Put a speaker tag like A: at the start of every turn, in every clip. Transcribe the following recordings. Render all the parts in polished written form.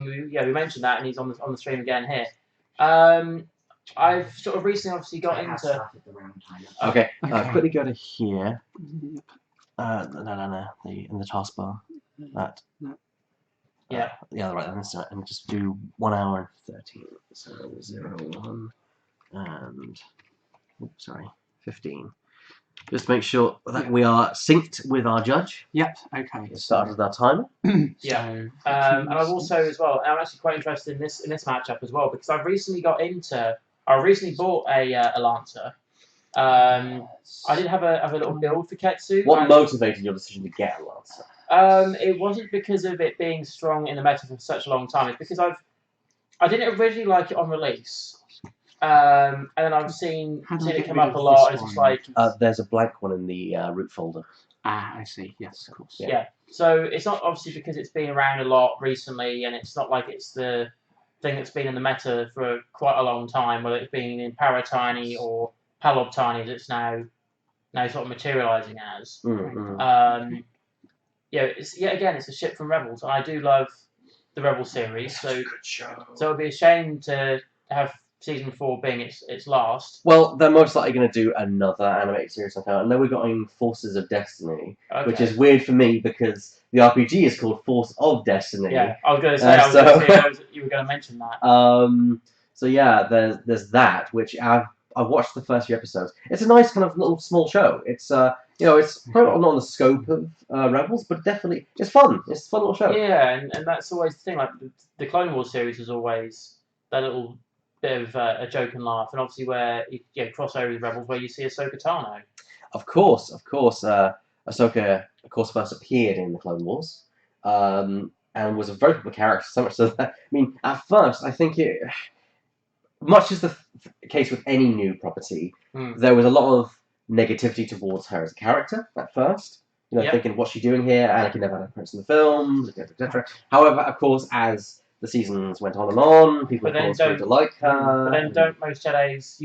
A: we mentioned that, and he's on the stream again here. I've sort of recently obviously got into.
B: Okay, quickly go to here. No. In the taskbar. That.
A: Yeah.
B: Yeah, right. And just do 1 hour and 13. So 0, 1, and sorry, 15. Just to make sure that we are synced with our judge.
C: Yep. Okay.
B: Started our timer.
A: Yeah. And I've also as well. I'm actually quite interested in this matchup as well because I recently bought a Lancer. I did have a little build for Ketsu.
B: What motivated your decision to get a Lancer?
A: It wasn't because of it being strong in the meta for such a long time. It's because I didn't originally like it on release. And then I've seen it come up a lot, and it's just like...
B: there's a blank one in the root folder.
C: Ah, I see. Yes, of course.
A: Yeah. So it's not obviously because it's been around a lot recently, and it's not like it's the thing that's been in the meta for quite a long time, whether it's been in Paratiny or Palobtiny that it's now sort of materialising as. It's a ship from Rebels, and I do love the Rebel series, so it would be a shame to have Season 4 being its last.
B: Well, they're most likely going to do another animated series like that. I know we're going Forces of Destiny, which is weird for me because the RPG is called Force of Destiny.
A: Yeah, I was going to say, you were going to mention that.
B: So yeah, there's that, which I've watched the first few episodes. It's a nice kind of little small show. It's it's probably not on the scope of Rebels, but definitely it's fun. It's a fun little show.
A: Yeah, and that's always the thing. Like the Clone Wars series is always that little bit of a joke and laugh, and obviously where crossover with Rebels, where you see Ahsoka Tano.
B: Of course, Ahsoka, of course, first appeared in the Clone Wars, and was a very popular character. So much so that at first, I think it, much as the case with any new property, there was a lot of negativity towards her as a character at first. Thinking, what's she doing here? Anakin never had a appearance in the films, etc. However, of course, as the seasons went on and on, people grew to like her.
A: But then don't most Jedi's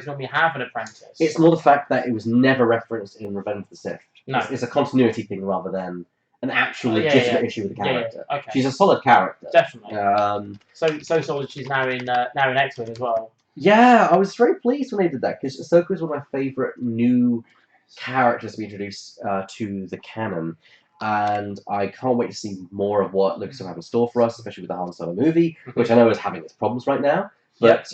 A: normally have an apprentice?
B: It's more the fact that it was never referenced in Revenge of the Sith.
A: No.
B: It's a continuity thing rather than an actual legitimate issue with the character.
A: Yeah. Okay.
B: She's a solid character.
A: Definitely. So solid she's now in X-Wing as well.
B: Yeah, I was very pleased when they did that because Ahsoka is one of my favourite new characters to be introduced to the canon. And I can't wait to see more of what Lucas will have in store for us, especially with the Han Solo movie, which I know is having its problems right now. But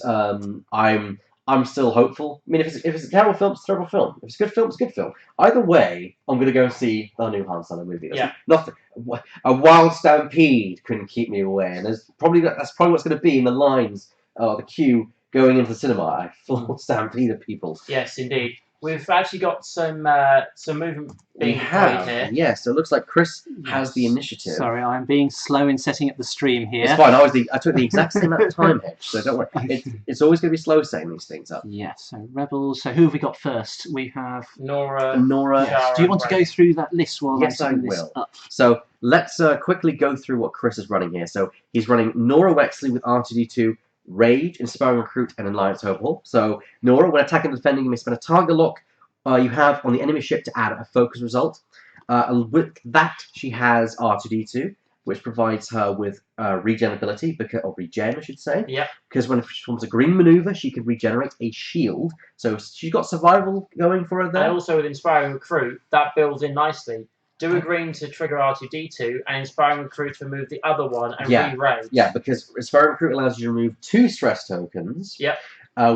B: I'm still hopeful. If it's a terrible film, it's a terrible film. If it's a good film, it's a good film. Either way, I'm going to go and see the new Han Solo movie. A wild stampede couldn't keep me away, and that's probably what's going to be in the lines, the queue going into the cinema. A full stampede of people.
A: Yes, indeed. We've actually got some movement being deployed here.
B: Yes, so it looks like Chris has the initiative.
C: Sorry, I'm being slow in setting up the stream here.
B: It's fine. I took the exact same amount of time, Hedge, so don't worry. It's always going to be slow setting these things up.
C: Yes, so Rebels. So who have we got first? We have
A: Nora.
C: Do you want to go through that list while
B: I will. So let's quickly go through what Chris is running here. So he's running Nora Wexley with R2D2, Rage, Inspiring Recruit, and Alliance Overhaul. So Nora, when attacking and defending, you may spend a target lock you have on the enemy ship to add a focus result. With that, she has R2D2, which provides her with regen ability, or regen, I should say.
A: Yeah.
B: Because when she performs a green maneuver, she can regenerate a shield. So she's got survival going for her there.
A: And also with Inspiring Recruit, that builds in nicely. Do a green to trigger R2D2, and Inspiring Recruit to remove the other one and re-rage.
B: Yeah, because Inspiring Recruit allows you to remove 2 stress tokens.
A: Yep.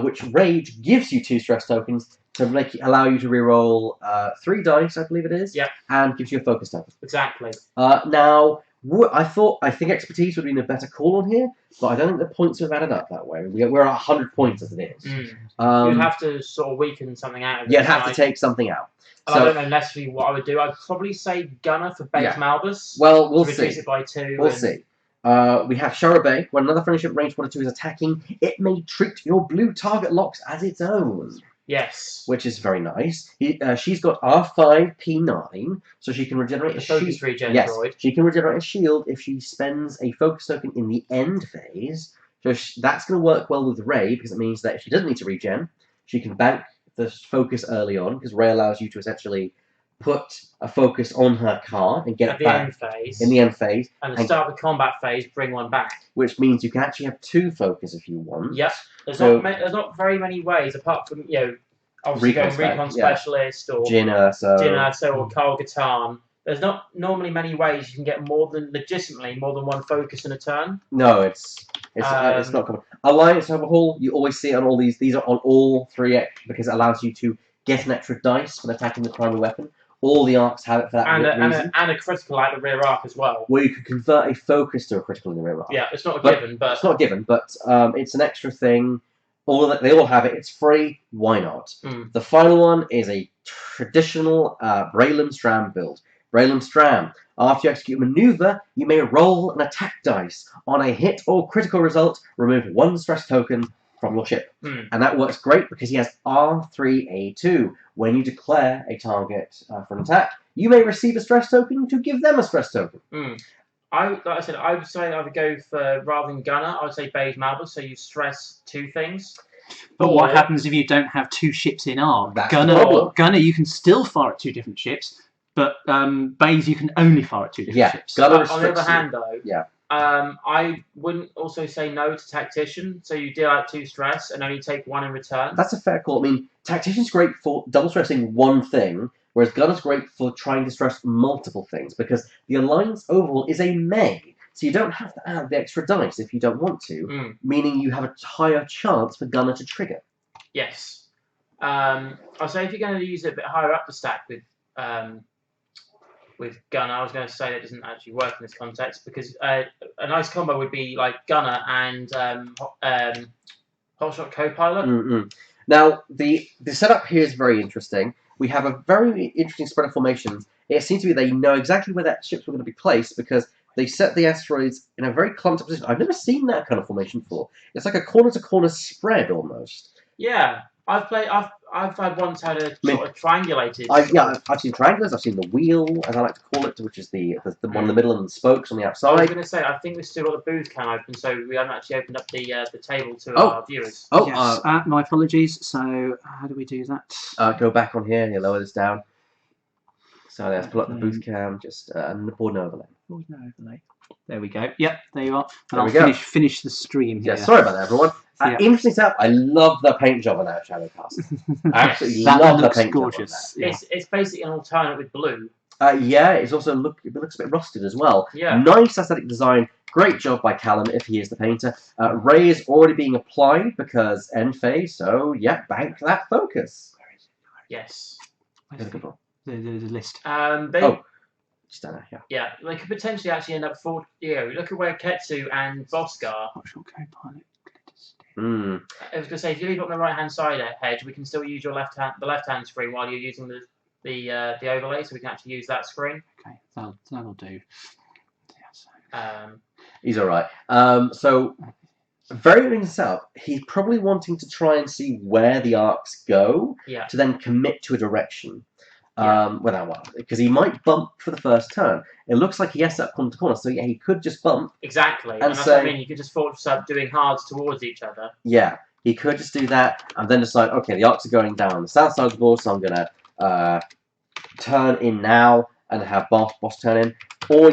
B: Which Rage gives you 2 stress tokens to allow you to reroll 3 dice, I believe it is.
A: Yep.
B: And gives you a focus token.
A: Exactly.
B: Now, I think expertise would have been a better call on here, but I don't think the points have added up that way. We're at 100 points as it is.
A: You'd have to sort of weaken something out of it.
B: You'd have to take something out.
A: And I don't know necessarily what I would do. I'd probably say Gunner for base Malbus.
B: Well, we'll see.
A: Reduce it by 2.
B: We'll see. We have Shara Bay. When another friendship range 1 or 2 is attacking, it may treat your blue target locks as its own.
A: Yes.
B: Which is very nice. She's got R5, P9, so she can regenerate a shield. Yes, she can regenerate a shield if she spends a focus token in the end phase. So that's going to work well with Rey, because it means that if she doesn't need to regen, she can bank the focus early on, because Rey allows you to essentially put a focus on her card and get
A: at
B: it
A: the
B: back
A: end phase.
B: in the end phase.
A: And the start of the combat phase, bring one back.
B: Which means you can actually have 2 focus if you want.
A: Yep. There's not very many ways apart from obviously going Recon Specialist or
B: Jin
A: Urso or Carl Gatan. There's not normally many ways you can get legitimately more than one focus in a turn.
B: No, it's not common. Alliance Overhaul, you always see it on all these. These are on all 3 because it allows you to get an extra dice when attacking the primary weapon. All the arcs have it for that reason.
A: And a critical at the rear arc as well.
B: Where you could convert a focus to a critical in the rear arc.
A: Yeah, it's not a given, but
B: it's not a given, but it's an extra thing. They all have it. It's free. Why not? The final one is a traditional Braylon Stram build. Braylon Stram. After you execute a maneuver, you may roll an attack dice. On a hit or critical result, remove 1 stress token from your ship. And that works great because he has R3A2. When you declare a target for an attack, you may receive a stress token to give them a stress token.
A: Like I said, I would say I would go for, rather than Gunner, I would say Beige Malbus, so you stress 2 things.
C: But what happens if you don't have 2 ships in arc?
B: That's
C: Gunner, you can still fire at 2 different ships, but Beige, you can only fire at 2 different ships.
A: On the other hand, though, I wouldn't also say no to Tactician, so you deal out 2 stress and only take 1 in return.
B: That's a fair call. I mean, Tactician's great for double stressing 1 thing, whereas Gunner's great for trying to stress multiple things, because the Alliance Overhaul is a May, so you don't have to add the extra dice if you don't want to, meaning you have a higher chance for Gunner to trigger. Yes.
A: I'll say if you're going to use it a bit higher up the stack with Gunner, I was going to say that doesn't actually work in this context, because a nice combo would be like Gunner and Hotshot Co-Pilot.
B: Now, the setup here is very interesting. We have a very interesting spread of formations. It seems to be they know exactly where that ships were going to be placed because they set the asteroids in a very clumped position. I've never seen that kind of formation before. It's like a corner-to-corner spread almost.
A: Yeah. I've once had a sort of triangulated.
B: I've seen triangulars. I've seen the wheel, as I like to call it, which is the one in the middle and the spokes on the outside.
A: I was going to say, I think we've still got the booth can open, so we haven't actually opened up the table to our viewers.
C: Yes, my apologies. So how do we do that?
B: Go back on here. You lower this down. So let's pull up the booth cam. Just and board and overlay.
C: Board and overlay. There we go. Yep, there you are. And
B: I'll
C: finish the stream here.
B: Yeah, sorry about that, everyone. Interesting setup. I love the paint job on that Shadowcast. I absolutely love the paint
C: gorgeous.
B: job on
A: that. It's basically an alternate with blue.
B: It's also it looks a bit rusted as well.
A: Yeah.
B: Nice aesthetic design. Great job by Callum if he is the painter. Ray is already being applied because end phase. So yeah, bank that focus.
A: Where is it? Yes.
C: Where's the list?
B: Just down there,
A: yeah, they could potentially actually end up look at where Ketsu and Boscar. I was going to say, if you leave it on the right hand side, Hedge, we can still use the left hand screen while you're using the overlay, so we can actually use that screen.
C: Okay, that'll do.
B: He's all right. So very interesting setup. He's probably wanting to try and see where the arcs go to then commit to a direction. Because he might bump for the first turn. It looks like he has that corner to corner, so yeah, he could just bump.
A: Exactly, and that's what I mean. You could just force up doing hards towards each other.
B: Yeah, he could just do that and then decide, okay, the arcs are going down on the south side of the board, so I'm gonna turn in now and have boss turn in. Or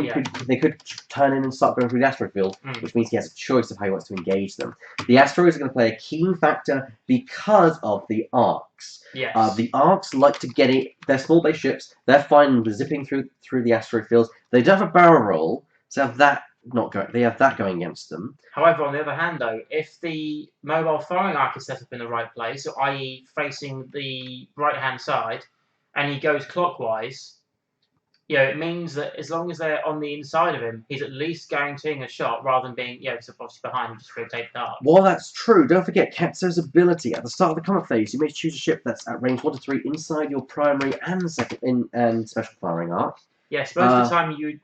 B: they could turn in and start going through the asteroid field, which means he has a choice of how he wants to engage them. The asteroids are going to play a key factor because of the arcs.
A: Yes.
B: The arcs like to get it. They're small base ships. They're fine with zipping through the asteroid fields. They don't have a barrel roll, so they have that going against them.
A: However, on the other hand, though, if the mobile firing arc is set up in the right place, so i.e. facing the right-hand side, and he goes clockwise, it means that as long as they're on the inside of him, he's at least guaranteeing a shot rather than being, so obviously behind him, just rotate the arc.
B: Well, that's true. Don't forget Ketsu's ability. At the start of the combat phase, you may choose a ship that's at range 1 to 3 inside your primary and second and special firing arc.
A: Yes, most of the time when you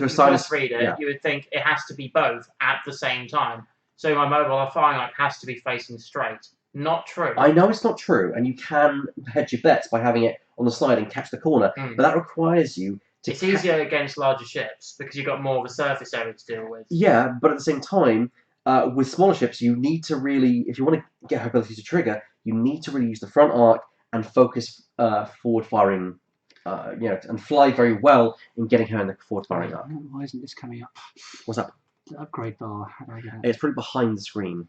A: first read it, you would think it has to be both at the same time. So my mobile firing arc has to be facing straight. Not true.
B: I know it's not true, and you can hedge your bets by having it on the side and catch the corner, but that requires you to...
A: It's easier against larger ships, because you've got more of a surface area to deal with.
B: Yeah, but at the same time, with smaller ships, you need to really, if you want to get her ability to trigger, you need to really use the front arc and focus forward firing and fly very well in getting her in the forward firing arc.
C: Why isn't this coming up?
B: What's up?
C: The upgrade bar. How do I get it?
B: It's probably behind the screen.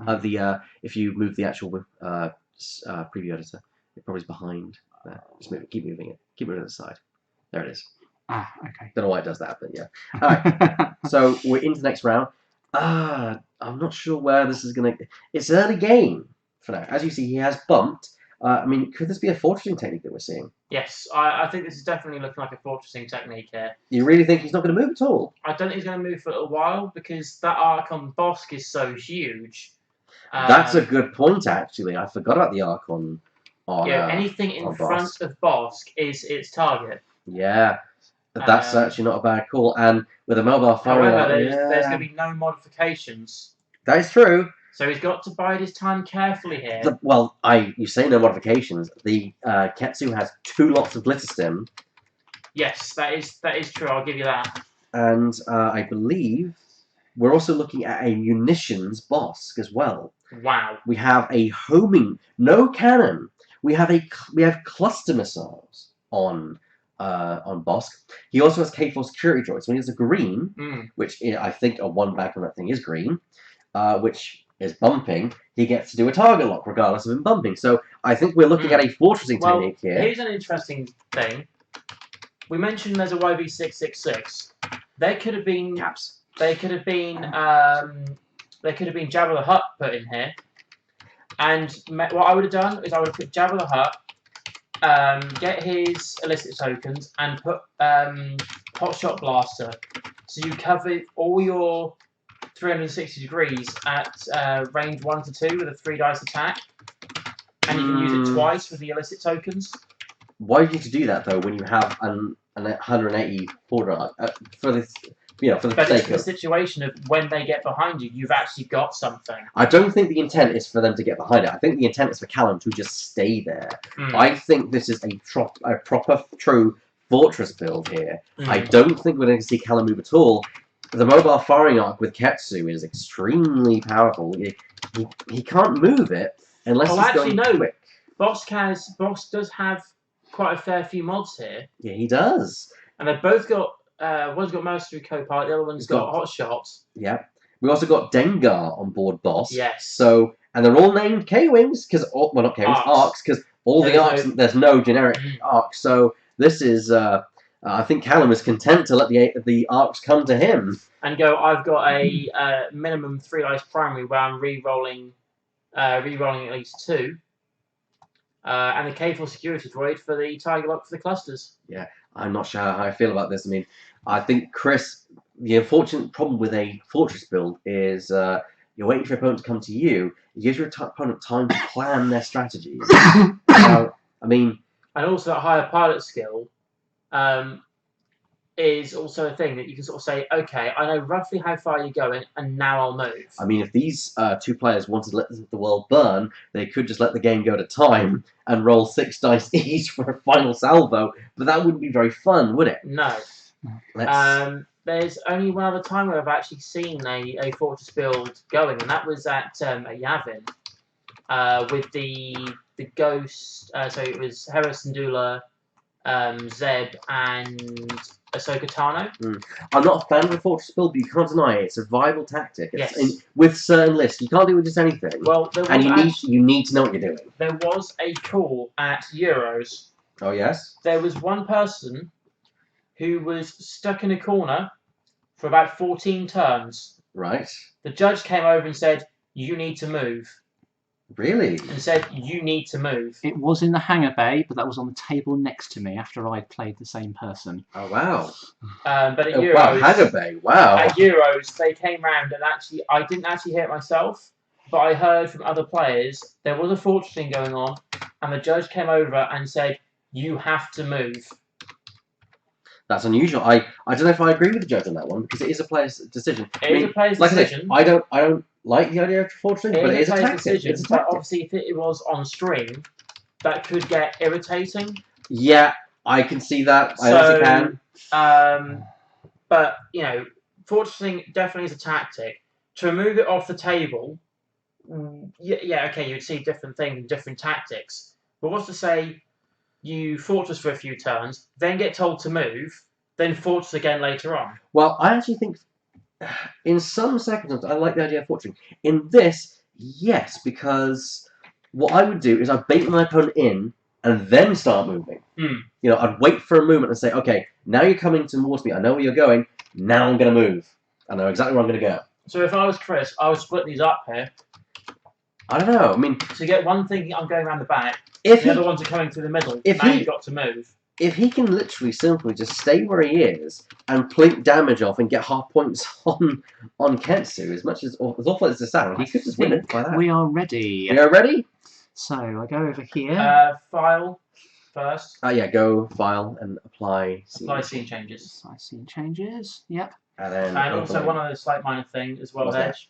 B: If you move the actual preview editor, it probably is behind there. Just keep moving it. Keep moving it to the side. There it is.
C: Ah, okay.
B: Don't know why it does that, but yeah. All right. So we're into the next round. I'm not sure where this is gonna. It's early game for now. As you see, he has bumped. I mean, could this be a fortressing technique that we're seeing?
A: Yes, I think this is definitely looking like a fortressing technique here.
B: You really think he's not going to move at all?
A: I don't think he's going to move for a while because that arc on Bosk is so huge.
B: That's a good point, actually. I forgot about the arc on
A: anything in front of Bosk is its target.
B: Yeah, that's actually not a bad call. And with a mobile firing arc,
A: there's going to be no modifications.
B: That is true.
A: So he's got to bide his time carefully here.
B: You say no modifications. The Ketsu has 2 lots of glitter stim.
A: Yes, that is true. I'll give you that.
B: And I believe we're also looking at a munitions Bosk as well.
A: Wow.
B: We have a homing, no cannon. We have cluster missiles on Bosk. He also has K4 security droids. So he has a green, which I think a 1 back on that thing is green, which is bumping. He gets to do a target lock regardless of him bumping. So I think we're looking at a fortressing technique here.
A: Here's an interesting thing. We mentioned there's a YV666. There could have been
B: caps.
A: They could have been Jabba the Hutt put in here. And what I would have done is I would have put Jabba the Hutt, get his illicit tokens, and put Hotshot Blaster. So you cover all your 360 degrees at range 1 to 2 with a 3 dice attack. And you can use it twice with the illicit tokens.
B: Why do you need to do that, though, when you have an 180 border for this? For the
A: situation of when they get behind you, you've actually got something.
B: I don't think the intent is for them to get behind it. I think the intent is for Callum to just stay there. I think this is a proper, true fortress build here. I don't think we're going to see Callum move at all. The mobile firing arc with Ketsu is extremely powerful. He can't move it unless he's going quick.
A: Bosk does have quite a fair few mods here.
B: Yeah, he does.
A: And they've both got... one's got Mercenary Co-Pilot, the other one's got Hot Shots.
B: Yeah. We also got Dengar on board Bosk.
A: Yes.
B: So, and they're all named K-Wings, because, not K-Wings, arcs, because all the arcs, there's no generic arcs. So, this is, I think Callum is content to let the arcs come to him.
A: And go, I've got a minimum 3 dice primary where I'm re-rolling at least 2. And the K4 security droid for the target lock for the clusters.
B: Yeah. I'm not sure how I feel about this. I mean, I think, Chris, the unfortunate problem with a fortress build is you're waiting for your opponent to come to you. It gives your opponent time to plan their strategies. Now, I mean...
A: And also that higher pilot skill is also a thing that you can sort of say, okay, I know roughly how far you're going, and now I'll move.
B: I mean, if these 2 players wanted to let the world burn, they could just let the game go to time and roll 6 dice each for a final salvo, but that wouldn't be very fun, would it?
A: No. There's only one other time where I've actually seen a fortress build going, and that was at Yavin with the Ghost. So it was Hera Syndulla, Zeb, and Ahsoka Tano.
B: I'm not a fan of the fortress build, but you can't deny it. It's a viable tactic. With certain lists, you can't do it with just anything.
A: Well,
B: you need to know what you're doing.
A: There was a call at Euros.
B: Oh yes.
A: There was one person who was stuck in a corner for about 14 turns.
B: Right.
A: The judge came over and said, "You need to move."
B: Really?
A: And said, "You need to move."
C: It was in the hangar bay, but that was on the table next to me after I'd played the same person.
B: Oh, wow.
A: But at Euros...
B: hangar bay, wow.
A: At Euros, they came round and actually... I didn't actually hear it myself, but I heard from other players there was a fortressing going on, and the judge came over and said, "You have to move."
B: That's unusual. I don't know if I agree with the judge on that one, because it is a player's decision.
A: It is a player's decision.
B: I don't like the idea of fortressing, but it is a tactic.
A: Decision, but obviously, if it was on stream, that could get irritating.
B: Yeah, I can see that. I also can.
A: But, fortressing definitely is a tactic. To remove it off the table, okay, you'd see different things and different tactics. But what's to say you fortress for a few turns, then get told to move, then fortress again later on.
B: Well, I actually think in some seconds I like the idea of fortressing. In this, yes, because what I would do is I'd bait my opponent in and then start moving.
A: Mm.
B: You know, I'd wait for a movement and say, okay, now you're coming towards me. I know where you're going. Now I'm going to move. I know exactly where I'm going to go.
A: So if I was Chris, I would split these up here.
B: I don't know. I mean,
A: So you get one thing I'm going around the back,
B: if
A: the other ones are coming through the middle.
B: if
A: Now
B: he-
A: you've got to move.
B: if he can literally simply just stay where he is and plink damage off and get half points on Ketsu, as awful as it sounds, he could just win it by that.
C: We are ready.
B: We are ready?
C: So I go over here.
A: File first.
B: Yeah, go file and apply scene.
A: Apply scene changes.
C: I see changes. Yep.
B: And then
A: And also
B: overlay.
A: one other slight minor thing as well,
B: What's
A: Hedge.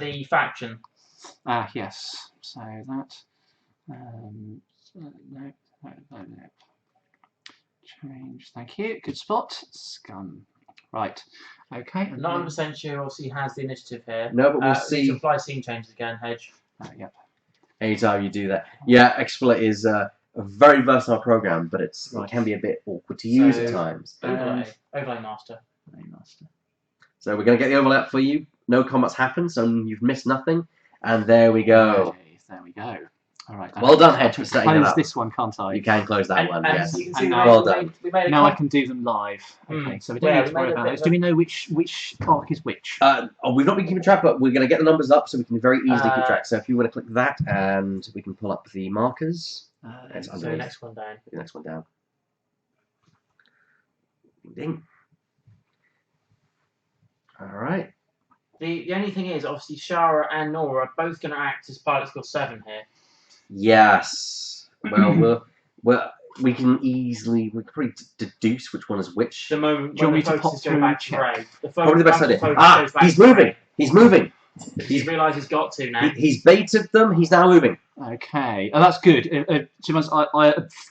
A: The faction.
C: Ah, yes. So that. No. Change. Thank you. Good spot. Scum. Right. Okay.
A: Not 100% sure obviously he has the initiative here.
B: No, but we'll
A: Need
B: see
A: to apply scene changes again, Hedge.
C: Yep.
B: anytime you do that. Yeah, Exploit is a very versatile program, but it can be a bit awkward to use at times.
A: Overlay master.
B: So we're going to get the overlay up for you. No combats happen, so you've missed nothing. And there we go.
C: Okay, there we go. All right.
B: Well done, Hedge, for setting it
C: close
B: up.
C: this one, can't I?
B: You can close that one,
A: and
B: yes.
A: you can see
B: Well done.
A: we made a
C: Now I can do them live. Okay, so we don't need to worry about those. Do we know which arc is which?
B: We've not been keeping track, but we're going to get the numbers up so we can very easily keep track. So if you want to click that, and we can pull up the markers. It's
A: so
B: underneath.
A: the next one down.
B: The next one down. Ding, ding. All right.
A: The only thing is, obviously, Shara and Nora are both going to act as pilot skill 7 here.
B: Yes. Well, we can probably deduce which one is which.
A: The moment
C: Do you
A: when
C: want
A: the
C: me to pop
A: focuses go
C: through
A: back to
C: check?
A: Ray.
B: Probably the best idea. He's moving. He's moving.
A: He's realised he's got to now.
B: He's baited them. He's now moving.
C: Okay, that's good. To be honest,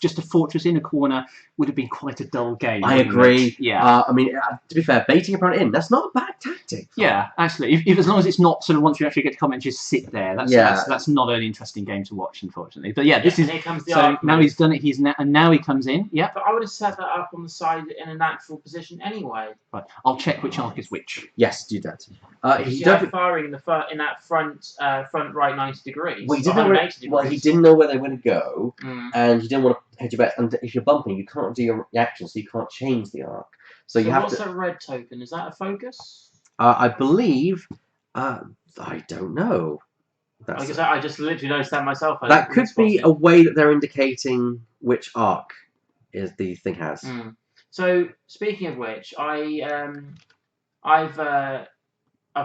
C: just a fortress in a corner would have been quite a dull game.
B: I
C: wouldn't
B: agree.
C: it? Yeah.
B: I mean, to be fair, baiting a opponent in, that's not a bad tactic.
C: Yeah, actually, if as long as it's not sort of once you actually get to comment, just sit there. That's not an interesting game to watch, unfortunately. But yeah, this is.
A: Here comes the
C: So
A: argument.
C: now he's done it. And now he comes in. Yeah.
A: But I would have set that up on the side in a natural position anyway.
C: Right. I'll check which arc is which.
B: Yes, do that. He
A: You have firing in that front right 90 degrees.
B: Well, he didn't
A: or
B: know
A: 180 degrees.
B: well, he didn't know where they were going to go,
A: Mm.
B: and he didn't want to hedge your bet. And if you're bumping, you can't do your reaction, so you can't change the arc. So you have
A: what's
B: to.
A: that red token? Is that a focus?
B: I believe. I don't know.
A: Like I said, I just literally noticed that myself.
B: That could be a way that they're indicating which arc is the thing has.
A: Mm. So speaking of which, I've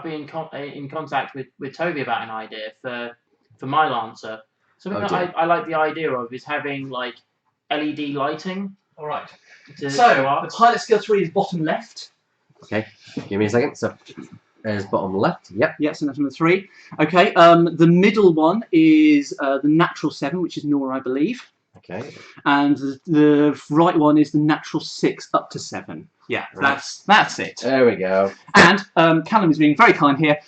A: been in contact with Toby about an idea for my Lancer. Something that I like the idea of is having like LED lighting.
C: All right.
A: To
C: So the pilot skill 3 is bottom left.
B: Okay, give me a second. So there's bottom left. Yep.
C: Yes, and that's number 3. Okay. The middle one is the natural 7, which is Nora, I believe.
B: Okay.
C: And the right one is the natural 6 up to 7. Yeah,
B: Right.
C: that's it.
B: There we go.
C: And Callum is being very kind here.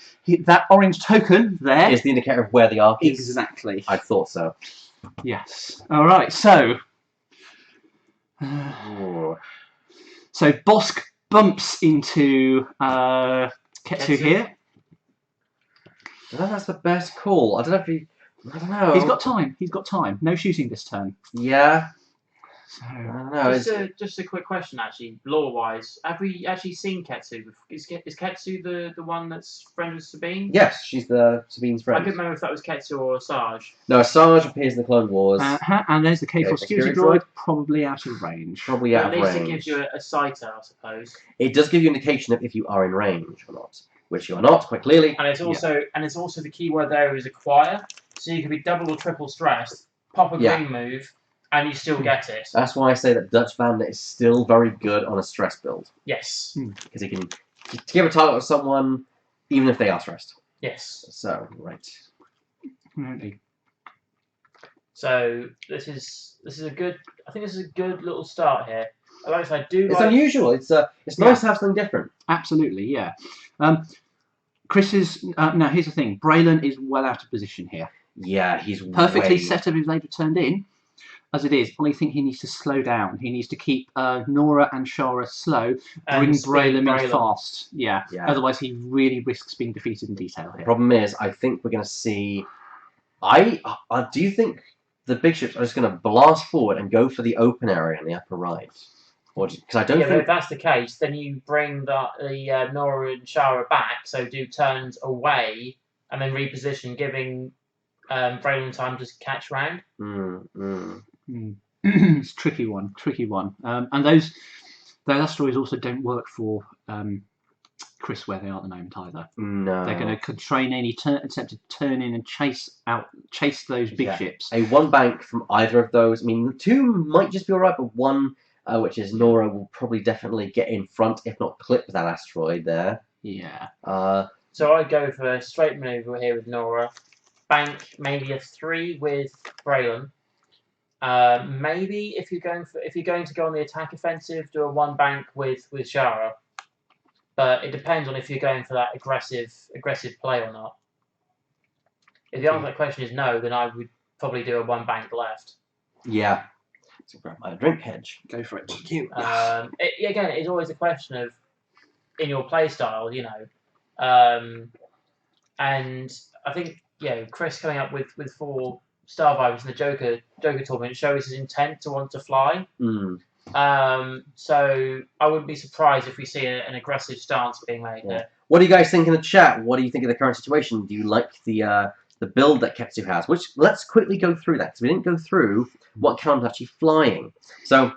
C: That orange token there
B: Is the indicator of where the arc is?
C: exactly.
B: I thought so.
C: Yes. All right. So,
B: Ooh.
C: so Bosk bumps into Ketsu here.
B: I don't know if that's the best call. I don't know if he. I don't know.
C: He's got time. He's got time. No shooting this turn.
B: Yeah.
C: So
B: I don't know.
A: Just a quick question, actually, lore-wise. Have we actually seen Ketsu before? Is Ketsu the one that's friends with Sabine?
B: Yes, she's Sabine's
A: I
B: friend.
A: couldn't remember if that was Ketsu or Sarge.
B: No, Sarge appears in the Clone Wars.
C: and there's the K4
B: Okay,
C: security
B: security
C: droid, probably out of range.
B: Probably out
A: At
B: of
A: least
B: range.
A: it gives you a sighter, I suppose.
B: It does give you an indication of if you are in range or not, which you are not, quite clearly.
A: And it's also the keyword there is acquire, so you can be double or triple stressed, pop a green move, and you still get it.
B: That's why I say that Dutch Bandit is still very good on a stress build.
A: Yes.
B: Because he can give a target to someone even if they are stressed.
A: Yes.
B: So, right.
C: Really.
A: So this is a good. I think this is a good little start here. Like I said, I do
B: It's
A: like.
B: unusual. It's nice to have something different.
C: Absolutely, yeah. Chris is now. Here's the thing. Braylon is well out of position here.
B: Yeah, he's
C: Perfectly
B: way...
C: set up his later turned in. as it is. I think he needs to slow down. He needs to keep Nora and Shara slow, bring
A: And
C: Braylon in
A: Braylon.
C: fast. Yeah.
B: Yeah.
C: Otherwise, he really risks being defeated in detail
B: The
C: here.
B: problem is, I think we're going to see. Do you think the big ships are just going to blast forward and go for the open area in the upper right? Because I don't
A: Yeah, but
B: think.
A: if that's the case, then you bring the Nora and Shara back, so do turns away, and then reposition, giving Braylon time to catch round.
C: It's a tricky one. And those asteroids also don't work for Chris where they are at the moment either.
B: No.
C: They're going to train any attempt to turn in and chase those big ships.
B: A one bank from either of those. I mean, two might just be alright, but one, which is Nora, will probably definitely get in front, if not clip that asteroid there.
C: Yeah.
B: So
A: I'd go for a straight maneuver here with Nora. Bank maybe a 3 with Braylon. Maybe if you're going to go on the attack offensive, do a 1 bank with Shara. But it depends on if you're going for that aggressive play or not. If the answer to that question is no, then I would probably do a 1 bank left.
B: Yeah. So grab my drink, Hedge.
C: Go for it.
B: Thank you.
A: Again, it's always a question of in your play style, you know. And I think Chris coming up with 4 Star Vipers in the Joker tournament shows his intent to want to fly. So I wouldn't be surprised if we see an aggressive stance being made there.
B: What do you guys think in the chat? What do you think of the current situation? Do you like the build that Ketsu has? Which, let's quickly go through that, because we didn't go through what Count actually flying. So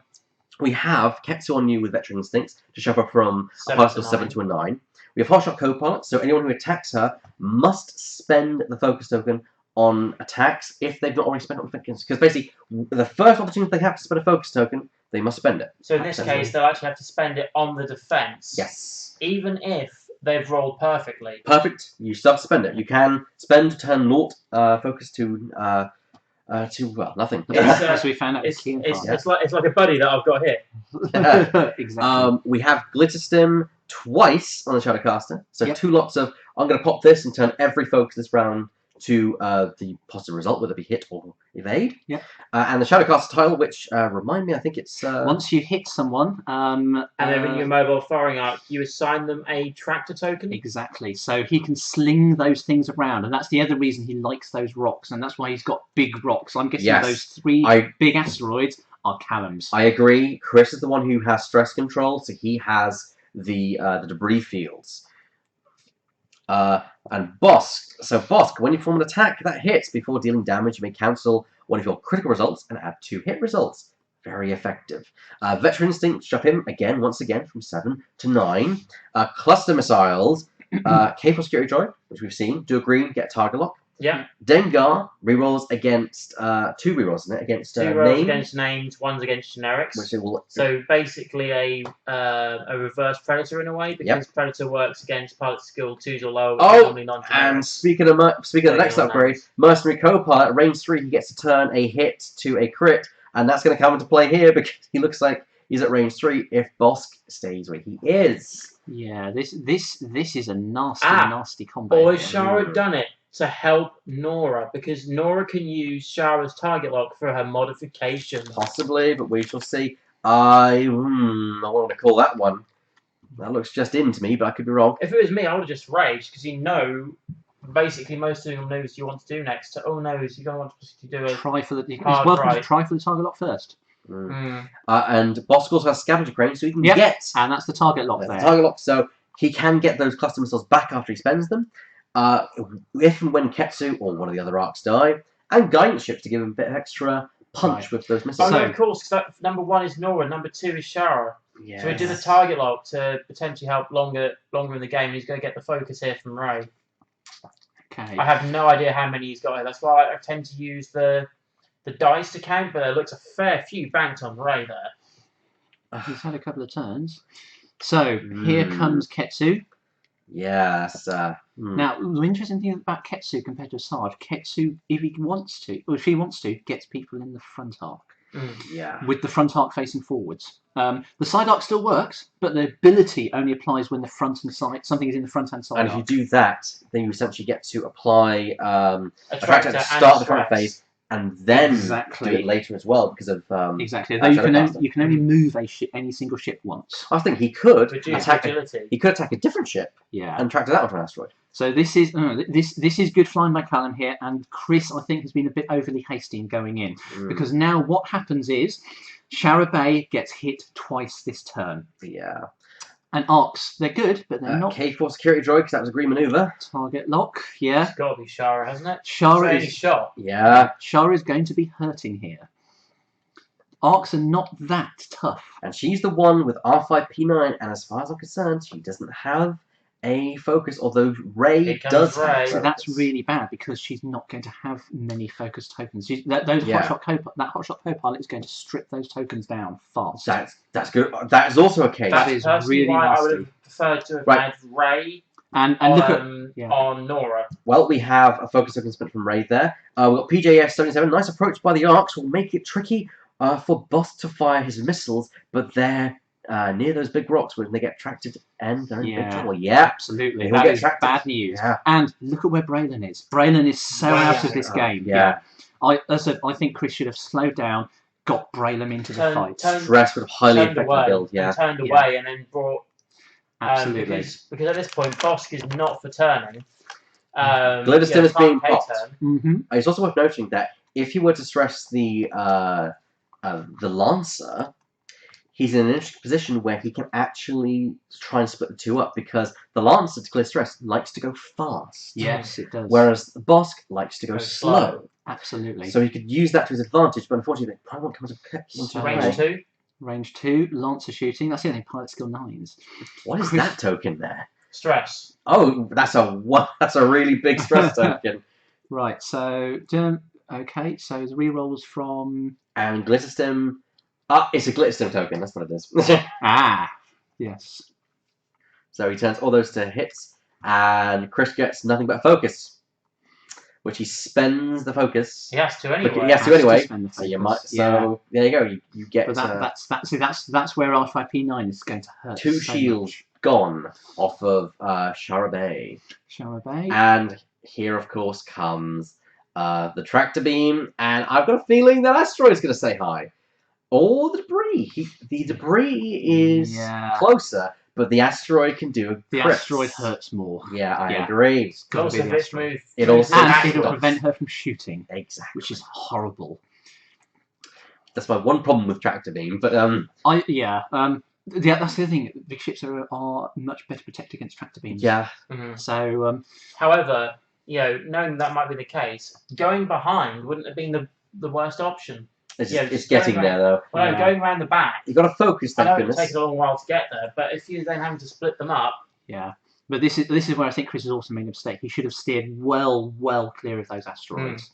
B: we have Ketsu on you with Veteran Instincts to shove her from a partial 7 to a 9. We have Hotshot Copilot, so anyone who attacks her must spend the focus token on attacks if they've not already spent it on focus. Because basically, the first opportunity they have to spend a focus token, they must spend it.
A: So in this case, they'll actually have to spend it on the defense.
B: Yes.
A: Even if they've rolled perfectly.
B: Perfect. You still have to spend it. You can spend turn 0 focus to nothing.
C: As we found out,
A: it's like a buddy that I've got here.
C: Exactly.
B: We have Glitter Stim twice on the Shadowcaster. So 2 lots of, I'm going to pop this and turn every focus this round to the positive result, whether it be hit or evade.
C: Yeah.
B: And the Shadowcaster tile, which, remind me, I think it's...
C: Once you hit someone...
A: and they're in your mobile firing arc, you assign them a tractor token?
C: Exactly. So he can sling those things around, and that's the other reason he likes those rocks, and that's why he's got big rocks. I'm guessing those 3 big asteroids are Callum's.
B: I agree. Chris is the one who has stress control, so he has the debris fields. And Bosk. So Bosk, when you perform an attack that hits before dealing damage, you may cancel one of your critical results and add 2 hit results. Very effective. Veteran Instinct, shove him again, once again, from 7 to 9. Cluster Missiles, Capable Security Droid, which we've seen. Do a green, get target lock.
A: Yeah.
B: Dengar rerolls against 2 rerolls, isn't it? Against
A: 2 rolls against names, 1's against generics.
B: Which it will,
A: so basically a reverse Predator in a way, because Predator works against pilot skill 2s or lower, which is normally non-generic.
B: And speaking of the next upgrade, Mercenary Co-Pilot, range 3, he gets to turn a hit to a crit, and that's going to come into play here because he looks like he's at range 3 if Bosk stays where he is.
C: Yeah, this is a nasty combo.
A: Or has Shara done it to help Nora, because Nora can use Shara's target lock for her modification?
B: Possibly, but we shall see. I want to call that one. That looks just in to me, but I could be wrong.
A: If it was me, I would have just raged, because you know, basically most of them knows you want to do next. Oh no, you're going to want to do a
C: try for the. He's welcome to try for the target lock first.
B: And Bosk also has Scavenger Crane, so he can get.
C: And that's the target lock there.
B: The target lock, so he can get those cluster missiles back after he spends them. If and when Ketsu or one of the other arcs die, and guidance ships to give him a bit of extra punch with those missiles.
A: Oh, no, of course, because number 1 is Nora, number 2 is Shara. Yes. So we do the target lock to potentially help longer in the game. He's going to get the focus here from Ray.
C: Okay.
A: I have no idea how many he's got here. That's why I tend to use the dice to count, but there looks a fair few banked on Ray there.
C: He's had a couple of turns. So here comes Ketsu.
B: Yes.
C: Now, the interesting thing about Ketsu compared to Sarge, Ketsu, if he wants to, or if she wants to, gets people in the front arc.
B: Yeah.
C: With the front arc facing forwards. The side arc still works, but the ability only applies when the front and side, something is in the front and side
B: arc. And if you do that, then you essentially get to apply a tractor to
A: start
B: the front phase and then
C: Exactly.
B: do it later as well because of
C: exactly. Though you can only move any single ship once.
B: I think he could
A: Reduce
B: attack.
A: agility.
B: He could attack a different ship.
C: Yeah.
B: And track it out onto an asteroid.
C: So this is this is good flying by Callum here, and Chris I think has been a bit overly hasty in going in because now what happens is Shara Bay gets hit twice this turn.
B: Yeah.
C: And arcs, they're good, but they're not.
B: K4 security droid, because that was a green maneuver.
C: Target lock, yeah.
A: It's got to be Shara, hasn't it?
C: Shara is
A: shot.
B: Yeah.
C: Shara is going to be hurting here. Arcs are not that tough.
B: And she's the one with R5P9, and as far as I'm concerned, she doesn't have a focus, although Ray does have
C: So that's really bad because she's not going to have many focus tokens. That hotshot co-pilot is going to strip those tokens down fast.
B: That's good. That is also a case.
C: That is really
A: why
C: nasty.
A: I would have preferred to have had Ray
C: and look at
A: on Nora.
B: Well, we have a focus token spent from Ray there. We've got PJS-77. Nice approach by the Arcs will make it tricky for Boss to fire his missiles, but they're near those big rocks when they get attracted and they're in big trouble. Yeah,
C: absolutely. That is bad news. Yeah. And look at where Braylon is. Braylon is so out of this game.
B: Yeah.
C: I think Chris should have slowed down, got Braylon into the fight.
B: Stress would have highly affected the build. Yeah.
A: Turned away and then brought.
C: Absolutely.
A: Because at this point, Bosk is not for turning.
B: Glitterston is being popped. It's also worth noting that if you were to stress the Lancer, he's in an interesting position where he can actually try and split the two up because the Lancer, to clear stress, likes to go fast.
C: Yes, it does.
B: Whereas the Bosk likes to go slow.
C: Absolutely.
B: So he could use that to his advantage, but unfortunately, they probably won't come into
A: range 2.
C: Range 2, Lancer shooting. That's the only pilot skill 9s.
B: What is that token there?
A: Stress.
B: Oh, that's a really big stress token.
C: Right. So okay. So the rerolls from
B: and Glitterstim. It's a Glitterstim token. That's what it is.
C: Yes.
B: So he turns all those to hits, and Chris gets nothing but focus, which he spends the focus.
A: He has to anyway.
B: He has to anyway. So you might. So there you go. You get.
C: But that's where R5P9 is going to hurt.
B: 2 shields gone off of Shara Bay.
C: Shara Bay.
B: And here, of course, comes the tractor beam, and I've got a feeling that Asteroid's going to say hi. Or the debris. The debris is closer, but the asteroid can do a
C: The asteroid hurts more.
B: Yeah, I agree.
A: It's also this move.
C: It'll prevent her from shooting.
B: Exactly.
C: Which is horrible.
B: That's my one problem with tractor beam, but
C: that's the other thing. Big ships are much better protected against tractor beams.
B: Yeah.
C: So,
A: however, knowing that might be the case, going behind wouldn't have been the worst option.
B: It's getting there though.
A: Well, going around the back.
B: You've got to focus. Thank goodness.
A: It takes a long while to get there, but if you're then having to split them up.
C: Yeah. But this is where I think Chris has also made a mistake. He should have steered well clear of those asteroids.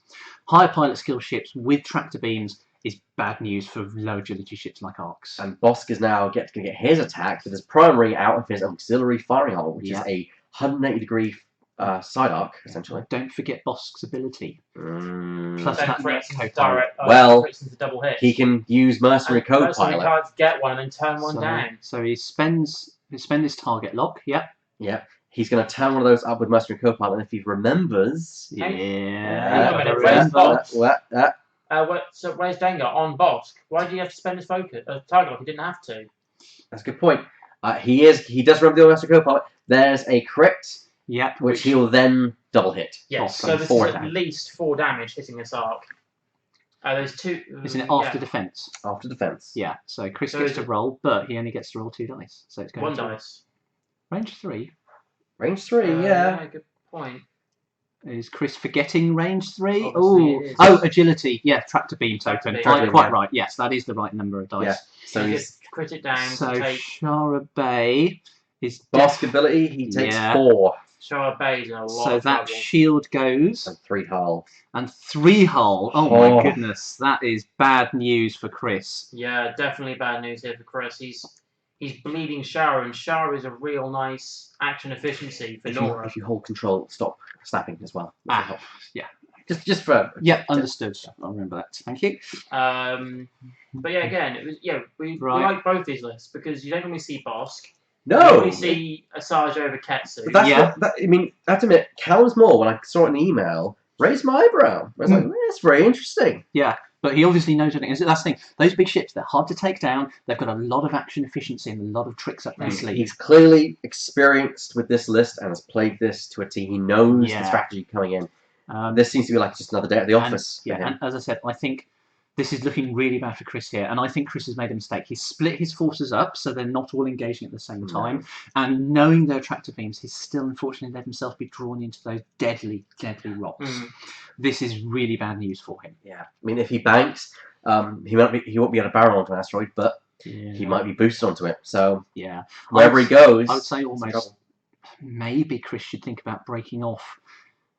C: Higher pilot skill ships with tractor beams is bad news for low agility ships like Arcs.
B: And Bosk is now going to get his attack with his primary out of his auxiliary firing hole, which is a 180-degree side arc, essentially.
C: Don't forget Bosk's ability.
A: Plus
C: that
A: double hit.
B: He can use Mercenary Co-Pilot.
A: Mercenary cards get one and then turn one down.
C: So he spends his target lock. Yep.
B: Yeah. He's going to turn one of those up with Mercenary Co-Pilot, and if he remembers...
A: So where's Dengar on Bosk? Why did he have to spend his focus target lock? He didn't have to.
B: That's a good point. He does remember the Mercenary Co-Pilot. There's a crit...
C: Yep.
B: Which he'll then double hit.
A: Yes, so this is at least 4 damage hitting this arc. There's 2...
C: Isn't it after defense?
B: After defense.
C: Yeah, so Chris gets to roll, but he only gets to roll 2 dice. So it's going
A: 1
C: to...
A: dice.
C: Range 3.
B: Range 3,
A: yeah. Good point.
C: Is Chris forgetting range 3?
A: Oh,
C: agility. Yeah, tractor beam token. Quite right. Yes, that is the right number of dice.
B: Yeah. So
A: he's crit it down.
C: So Shara Bay is...
B: Bosk ability, he takes 4.
A: Shara Bay's in a lot of
C: So that
A: trouble.
C: shield goes.
B: And 3 hull.
C: And 3 hull. Oh my goodness. That is bad news for Chris.
A: Yeah, definitely bad news here for Chris. He's bleeding Shara, and Shara is a real nice action efficiency for Nora.
B: If you hold control, stop snapping as well.
C: Yeah.
B: Just for...
C: Yeah, understood. I'll remember that. Thank you.
A: But yeah, again, it was we like both these lists because you don't normally see Bosk.
B: No!
A: You only see Asajj over Ketsu.
B: But that's I mean, I have to admit, Callum's more, when I saw it in the email, raised my eyebrow. I was like, that's very interesting.
C: Yeah, but he obviously knows what it is. That's the thing. Those big ships, they're hard to take down. They've got a lot of action efficiency and a lot of tricks up their sleeve.
B: He's clearly experienced with this list and has played this to a T. He knows the strategy coming in. This seems to be like just another day at the office.
C: And as I said, I think this is looking really bad for Chris here, and I think Chris has made a mistake. He's split his forces up so they're not all engaging at the same time, and knowing their tractor beams, he's still unfortunately let himself be drawn into those deadly, deadly rocks. This is really bad news for him.
B: Yeah, I mean, if he banks, he won't be able to barrel onto an asteroid, but he might be boosted onto it. So wherever he goes,
C: I would say almost maybe Chris should think about breaking off,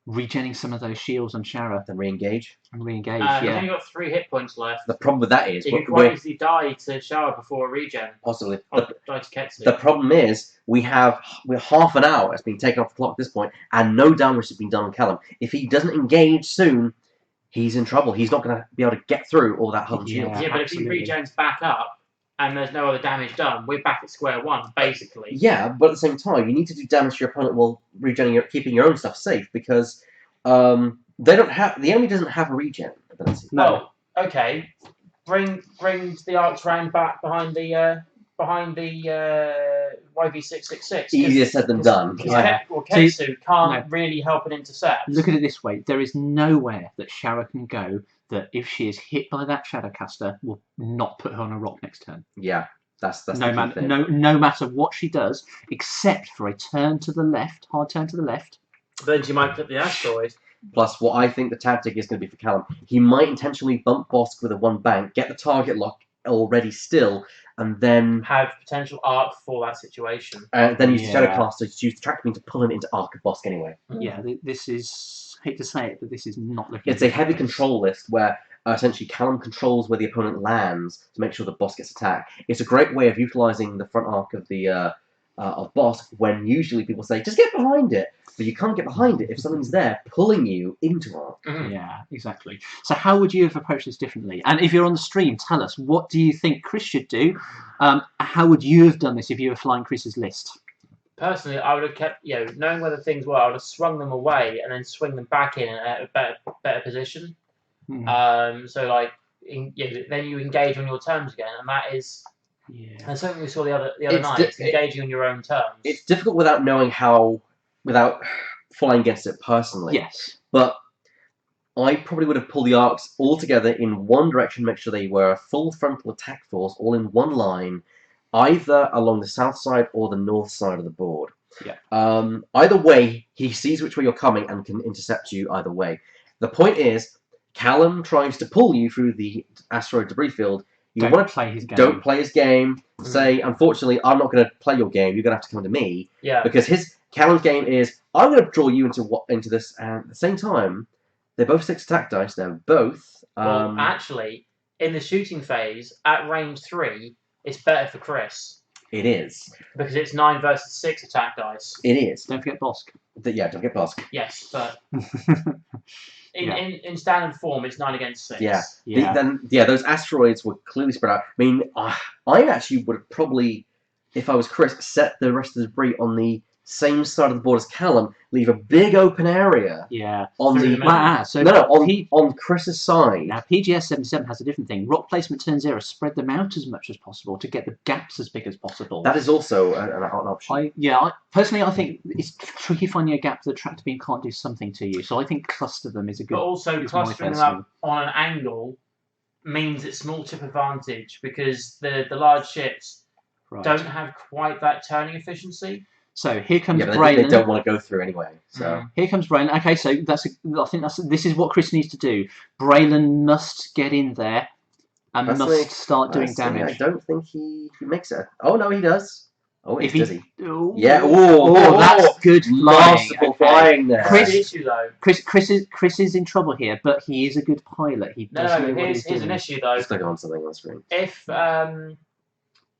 C: regenning some of those shields on Shara.
B: Then re-engage.
C: And re-engage,
A: He's only got 3 hit points left.
B: The problem with that is...
A: He could quite easily die to Shara before a regen.
B: Possibly.
A: Or die to Ketsu.
B: The problem is, we're half an hour has been taken off the clock at this point, and no damage has been done on Callum. If he doesn't engage soon, he's in trouble. He's not going to be able to get through all that hull shield.
A: Yeah, but if he regens back up, and there's no other damage done, we're back at square one, basically.
B: Yeah, but at the same time, you need to do damage to your opponent while keeping your own stuff safe, because the enemy doesn't have a regen ability.
A: No. Oh, okay. Bring the arcs round back behind the YV666.
B: Easier said than done.
A: Ketsu can't really help an intercept.
C: Look at it this way: there is nowhere that Shara can go that, if she is hit by that Shadowcaster, will not put her on a rock next turn.
B: Yeah, that's
C: no matter what she does, except for a turn to the left, hard turn to the left.
A: Then she might clip the asteroid.
B: Plus, what I think the tactic is going to be for Callum, he might intentionally bump Bosk with a 1 bank, get the target lock already still, and then
A: have potential arc for that situation.
B: Then use the Shadowcaster to use the tractor beam to pull him into arc of Bosk anyway.
C: Yeah, this is, hate to say it, but this is not looking.
B: It's a heavy control list where essentially Callum controls where the opponent lands to make sure the Bosk gets attacked. It's a great way of utilising the front arc of the of Bosk when usually people say just get behind it, but you can't get behind it if something's there pulling you into arc.
C: Yeah, exactly. So how would you have approached this differently? And if you're on the stream, tell us, what do you think Chris should do? How would you have done this if you were flying Chris's list?
A: Personally, I would have kept, knowing where the things were, I would have swung them away and then swing them back in at a better position. So like, then you engage on your terms again, and that is. Yeah. And something we saw the other night, it's engaging on your own terms.
B: It's difficult without knowing how, without flying against it personally.
C: Yes.
B: But I probably would have pulled the arcs all together in one direction, make sure they were a full frontal attack force, all in one line, either along the south side or the north side of the board.
C: Yeah.
B: Either way, he sees which way you're coming and can intercept you either way. The point is, Callum tries to pull you through the asteroid debris field. You want to
C: play his game.
B: Don't play his game. Say, unfortunately, I'm not going to play your game. You're going to have to come to me.
A: Yeah.
B: Because Callum's game is, I'm going to draw you into this, and at the same time, they're both 6 attack dice. They're both.
A: Well, actually, in the shooting phase at range 3, it's better for Chris.
B: It is
A: because it's 9 versus 6 attack dice.
B: It is.
C: Don't forget Bosk.
B: Yeah, don't forget Bosk.
A: Yes, but. In standard form, it's 9 against 6.
B: Yeah. Those asteroids were clearly spread out. I mean, I actually would have probably, if I was Chris, set the rest of the debris on the same side of the board as Callum, leave a big open area.
C: Yeah.
B: On the on Chris's side.
C: Now PGS 77 has a different thing. Rock placement turn 0. Spread them out as much as possible to get the gaps as big as possible.
B: That is also an option.
C: Personally, I think it's tricky finding a gap that the tractor beam can't do something to you. So I think cluster them is a good.
A: But also clustering them up on an angle means it's small tip advantage because the large ships don't have quite that turning efficiency.
C: So here comes
B: Braylon. They don't want to go through anyway. So
C: here comes Braylon. Okay, so this is what Chris needs to do. Braylon must get in there and must start doing damage.
B: I don't think he makes it. Oh no, he does. Oh, does he?
C: Yeah.
B: Oh,
C: that's good
B: masterful flying there.
A: Chris
C: is in trouble here, but he is a good pilot. He does know what he's doing.
A: Here's an issue though.
B: Just click on something on the screen.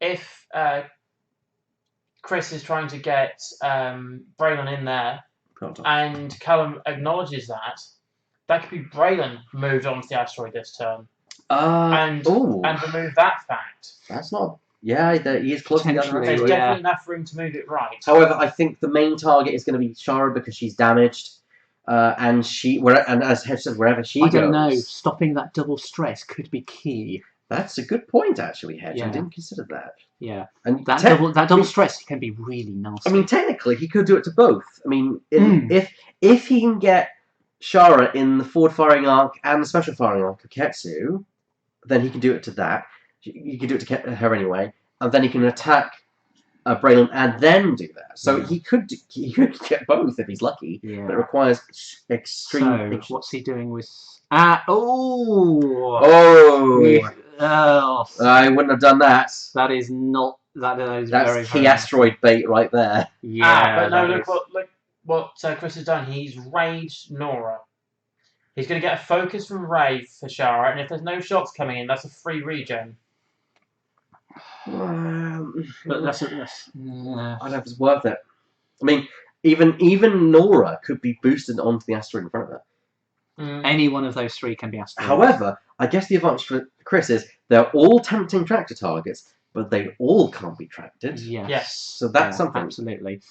A: If Chris is trying to get Braylon in there, and Callum acknowledges that could be Braylon moved onto the asteroid this turn, and remove that fact.
B: That's not. Yeah, he is close to the other.
A: There's definitely enough room to move it right.
B: However, I think the main target is going to be Shara because she's damaged. and as Hedge said, wherever she
C: I
B: goes.
C: don't know. Stopping that double stress could be key.
B: That's a good point, actually, Hedge.
C: Yeah.
B: I didn't consider that.
C: Yeah.
B: And
C: That double stress can be really nasty.
B: I mean, technically, he could do it to both. I mean, if he can get Shara in the forward firing arc and the special firing arc of Ketsu, then he can do it to that. He can do it to her anyway, and then he can attack Braylon and then do that. So he could get both if he's lucky.
C: Yeah.
B: But it requires extreme patience.
C: What's he doing with?
B: I wouldn't have done that.
C: That is not. That's
B: very key asteroid bait right there.
C: Yeah.
A: But no, look what Chris has done. He's raged Nora. He's going to get a focus from Ray for Shara, and if there's no shots coming in, that's a free regen.
C: But I don't
B: know if it's worth it. I mean, even Nora could be boosted onto the asteroid in front of her.
C: Any one of those three can be asteroids.
B: However, I guess the advantage for Chris is they're all tempting tractor targets, but they all can't be tracted.
C: Yes.
B: So that's something.
C: Absolutely.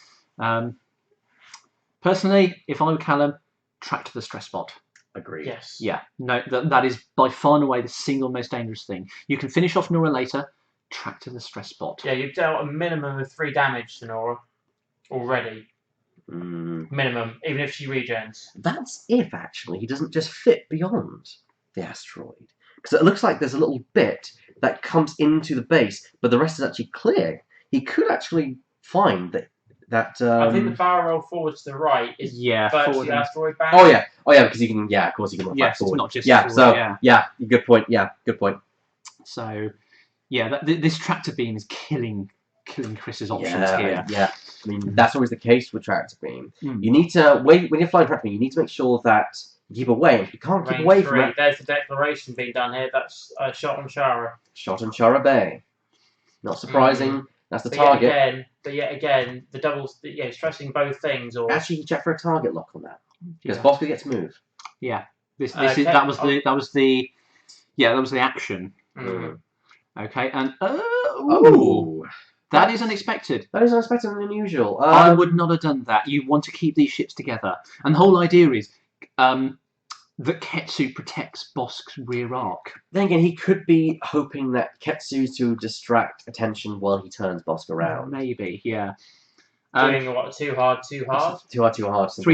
C: Personally, if I were Callum, tractor the stress spot.
B: Agree.
A: Yes.
C: Yeah. No, that is by far and away the single most dangerous thing. You can finish off Nora later. Tractor the stress spot.
A: Yeah, you've dealt a minimum of 3 damage to Nora already. Minimum, even if she regens.
B: That's if, actually, he doesn't just fit beyond the asteroid. Because it looks like there's a little bit that comes into the base, but the rest is actually clear. He could actually find that...
A: I think the barrel roll forward to the right is virtually the asteroid band.
B: Oh yeah, because he can... Yeah, of course he can look back forward.
C: It's not just
B: forward, good point. Yeah, good point.
C: So, yeah, this tractor beam is killing Chris's options here.
B: Yeah, I mean, that's always the case with tractor beam. You need to, when you're flying tractor beam, you need to make sure that you keep away. If you can't keep away from it...
A: There's the declaration being done here. That's a shot on Shara.
B: Shot on Shara Bay. Not surprising. That's the target.
A: But yet again, the doubles, stressing both things. Or
B: actually, you check for a target lock on that because Boss could get to move.
C: Yeah, that was the action. Okay, and that is unexpected.
B: That is unexpected and unusual.
C: I would not have done that. You want to keep these ships together, and the whole idea is that Ketsu protects Bosk's rear arc.
B: Then again, he could be hoping that Ketsu's to distract attention while he turns Bosk around.
C: Maybe, yeah.
A: Doing what? Too hard.
B: 3 hard.
C: 3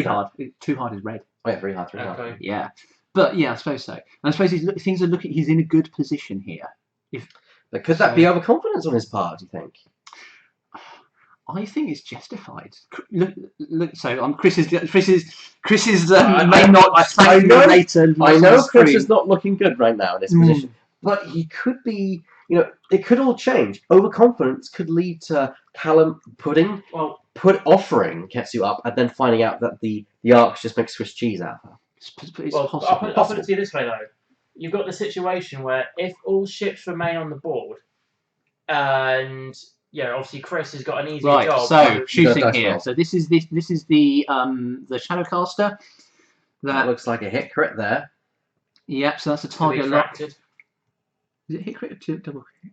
C: hard. 2 hard is red.
B: Oh yeah, 3 hard. 3 hard.
C: Yeah, but yeah, I suppose so. And I suppose he's in a good position here.
B: But could that be overconfidence on his part? Do you think?
C: I think it's justified. Look. So Chris's may not.
B: I know Chris is not looking good right now in this position, but he could be. It could all change. Overconfidence could lead to Callum offering Ketsu up and then finding out that the arcs just make Swiss cheese out of her.
C: It's possible.
A: I'll put it to you this way though. You've got the situation where if all ships remain on the board, and obviously Chris has got an easy job.
C: Right, so shooting here. Roll. So this is the Shadowcaster.
B: That looks like a hit crit there.
C: Yep, so that's a target lock. Is it hit crit or double crit?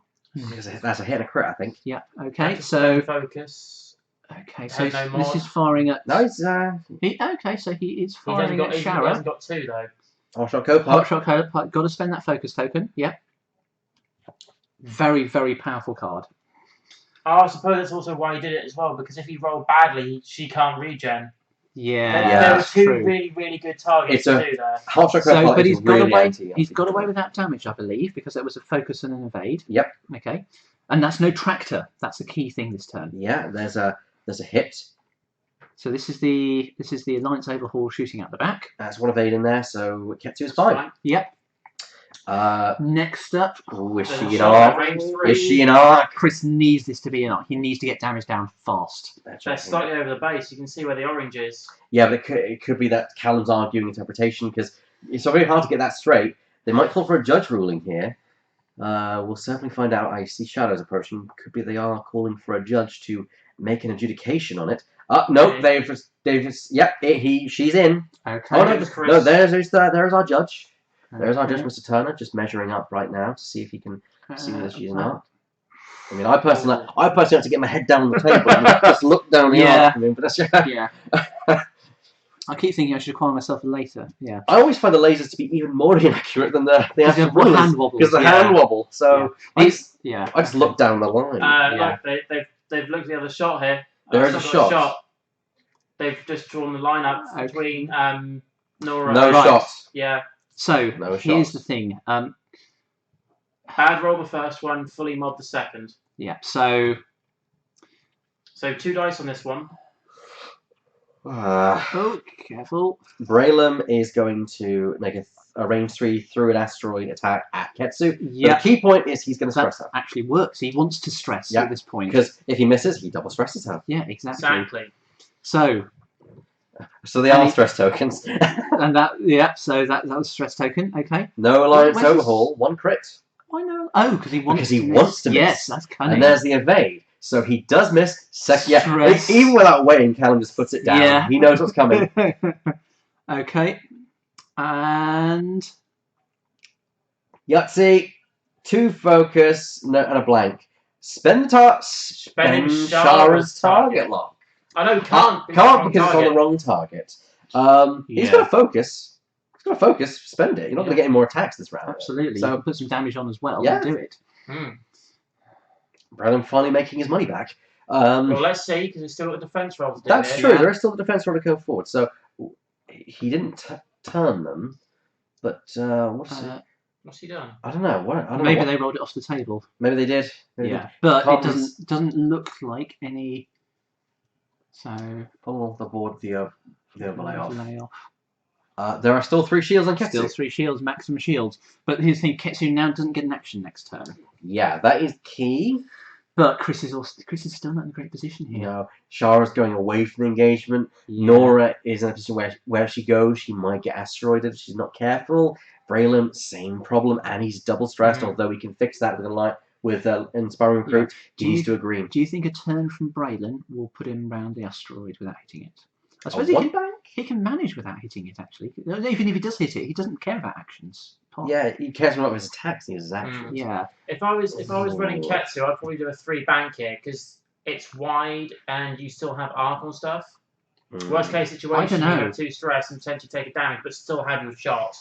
B: That's a hit and a crit, I think.
C: Yeah. Okay. So
A: focus.
C: Okay, so this is firing at.
B: No, it's
C: okay, so he is firing at Shara.
A: He hasn't got 2 though.
B: Hotshot Copilot.
C: Hotshot Copilot. Got to spend that focus token. Yep. Very, very powerful card.
A: I suppose that's also why he did it as well, because if he rolled badly, she can't regen.
C: Yeah,
A: there were 2 really, really good targets to do there.
B: Hotshot Copilot
C: but
B: he's
C: got away with that damage, I believe, because there was a focus and an evade.
B: Yep.
C: Okay. And that's no tractor. That's the key thing this turn.
B: Yeah, there's a hit.
C: So this is the Alliance Overhaul shooting out the back.
B: That's one evade in there, so Ketsu is fine.
C: Yep. Next up,
B: is she an arc? Is she an arc?
C: Chris needs this to be an arc. He needs to get damage down fast.
A: They're slightly over the base. You can see where the orange is.
B: Yeah, but it could be that Callum's arguing interpretation because it's very hard to get that straight. They might call for a judge ruling here. We'll certainly find out. I see shadows approaching. Could be they are calling for a judge to make an adjudication on it. No, she's in.
C: Okay.
B: No, there's our judge. There's our judge, Mr. Turner, just measuring up right now to see if he can see whether she's not. I mean, I personally have to get my head down on the table and just look down the arc. I mean, but that's
C: yeah. I keep thinking I should acquire myself a later. Yeah.
B: I always find the lasers to be even more inaccurate than the actual
C: the
B: rulers,
C: hand wobbles,
B: because the
C: yeah.
B: hand wobble. So I just look down the line.
A: Look, they've looked at the other shot here.
B: There is a shot.
A: They've just drawn the line up between Nora.
B: No shot.
A: Yeah.
C: So
B: No
C: here's
B: shot.
C: the thing.
A: Bad roll the first one, fully mod the second.
C: Yeah. So
A: 2 dice on this one.
C: oh, careful.
B: Braylon is going to make a range 3 through an asteroid attack at Ketsu.
C: Yeah.
B: The key point is he's going to stress
C: That
B: out.
C: actually works. He wants to stress at this point.
B: Because if he misses, he double stresses out.
C: Yeah, exactly.
A: Exactly.
B: So they are stress tokens.
C: And that, so that was stress token. Okay.
B: No alliance
C: Where's
B: overhaul, 1 crit.
C: Why no? Oh, because he wants to miss.
B: Wants to miss.
C: Yes, that's cunning.
B: And there's the evade. So he does miss.
C: Stress.
B: Even without waiting, Callum just puts it down.
C: Yeah.
B: He knows what's coming.
C: Okay. And
B: Yahtzee, 2 focus, and a blank. Spend Shara's target lock.
A: I know,
B: Can't because it's on the wrong target. He's got to focus. He's got to focus. Spend it. You're not going to get any more attacks this round.
C: Absolutely.
B: So
C: you can put some damage on as well.
B: Yeah.
C: And do it.
B: Brandon finally making his money back.
A: Well, let's see, because he's still got a defense roll to do.
B: That's true. There is still a defense roll to go forward. So he didn't turn them, but
A: what's he done?
B: I don't know.
C: Maybe they rolled it off the table.
B: Maybe they did.
C: But it doesn't look like any. So
B: pull the board for the overlay off. There are still 3 shields on Ketsu.
C: Still 3 shields, maximum shields. But here's the thing: Ketsu now doesn't get an action next turn.
B: Yeah, that is key.
C: But Chris is still not in a great position here.
B: No, Shara's going away from the engagement.
C: Yeah.
B: Nora is in a position where she goes, she might get asteroided if she's not careful. Braylon, same problem, and he's double stressed. Although he can fix that with inspiring recruit. He needs to agree.
C: Do you think a turn from Braylon will put him around the asteroid without hitting it? I suppose he can manage without hitting it. Actually, even if he does hit it, he doesn't care about actions.
B: Yeah, he cares more about his attacks than his actions.
C: Yeah.
A: If I was running Ketsu, I'd probably do a 3 bank here because it's wide and you still have arc on stuff. Worst case situation, you have 2 stress and potentially take a damage, but still have your shot.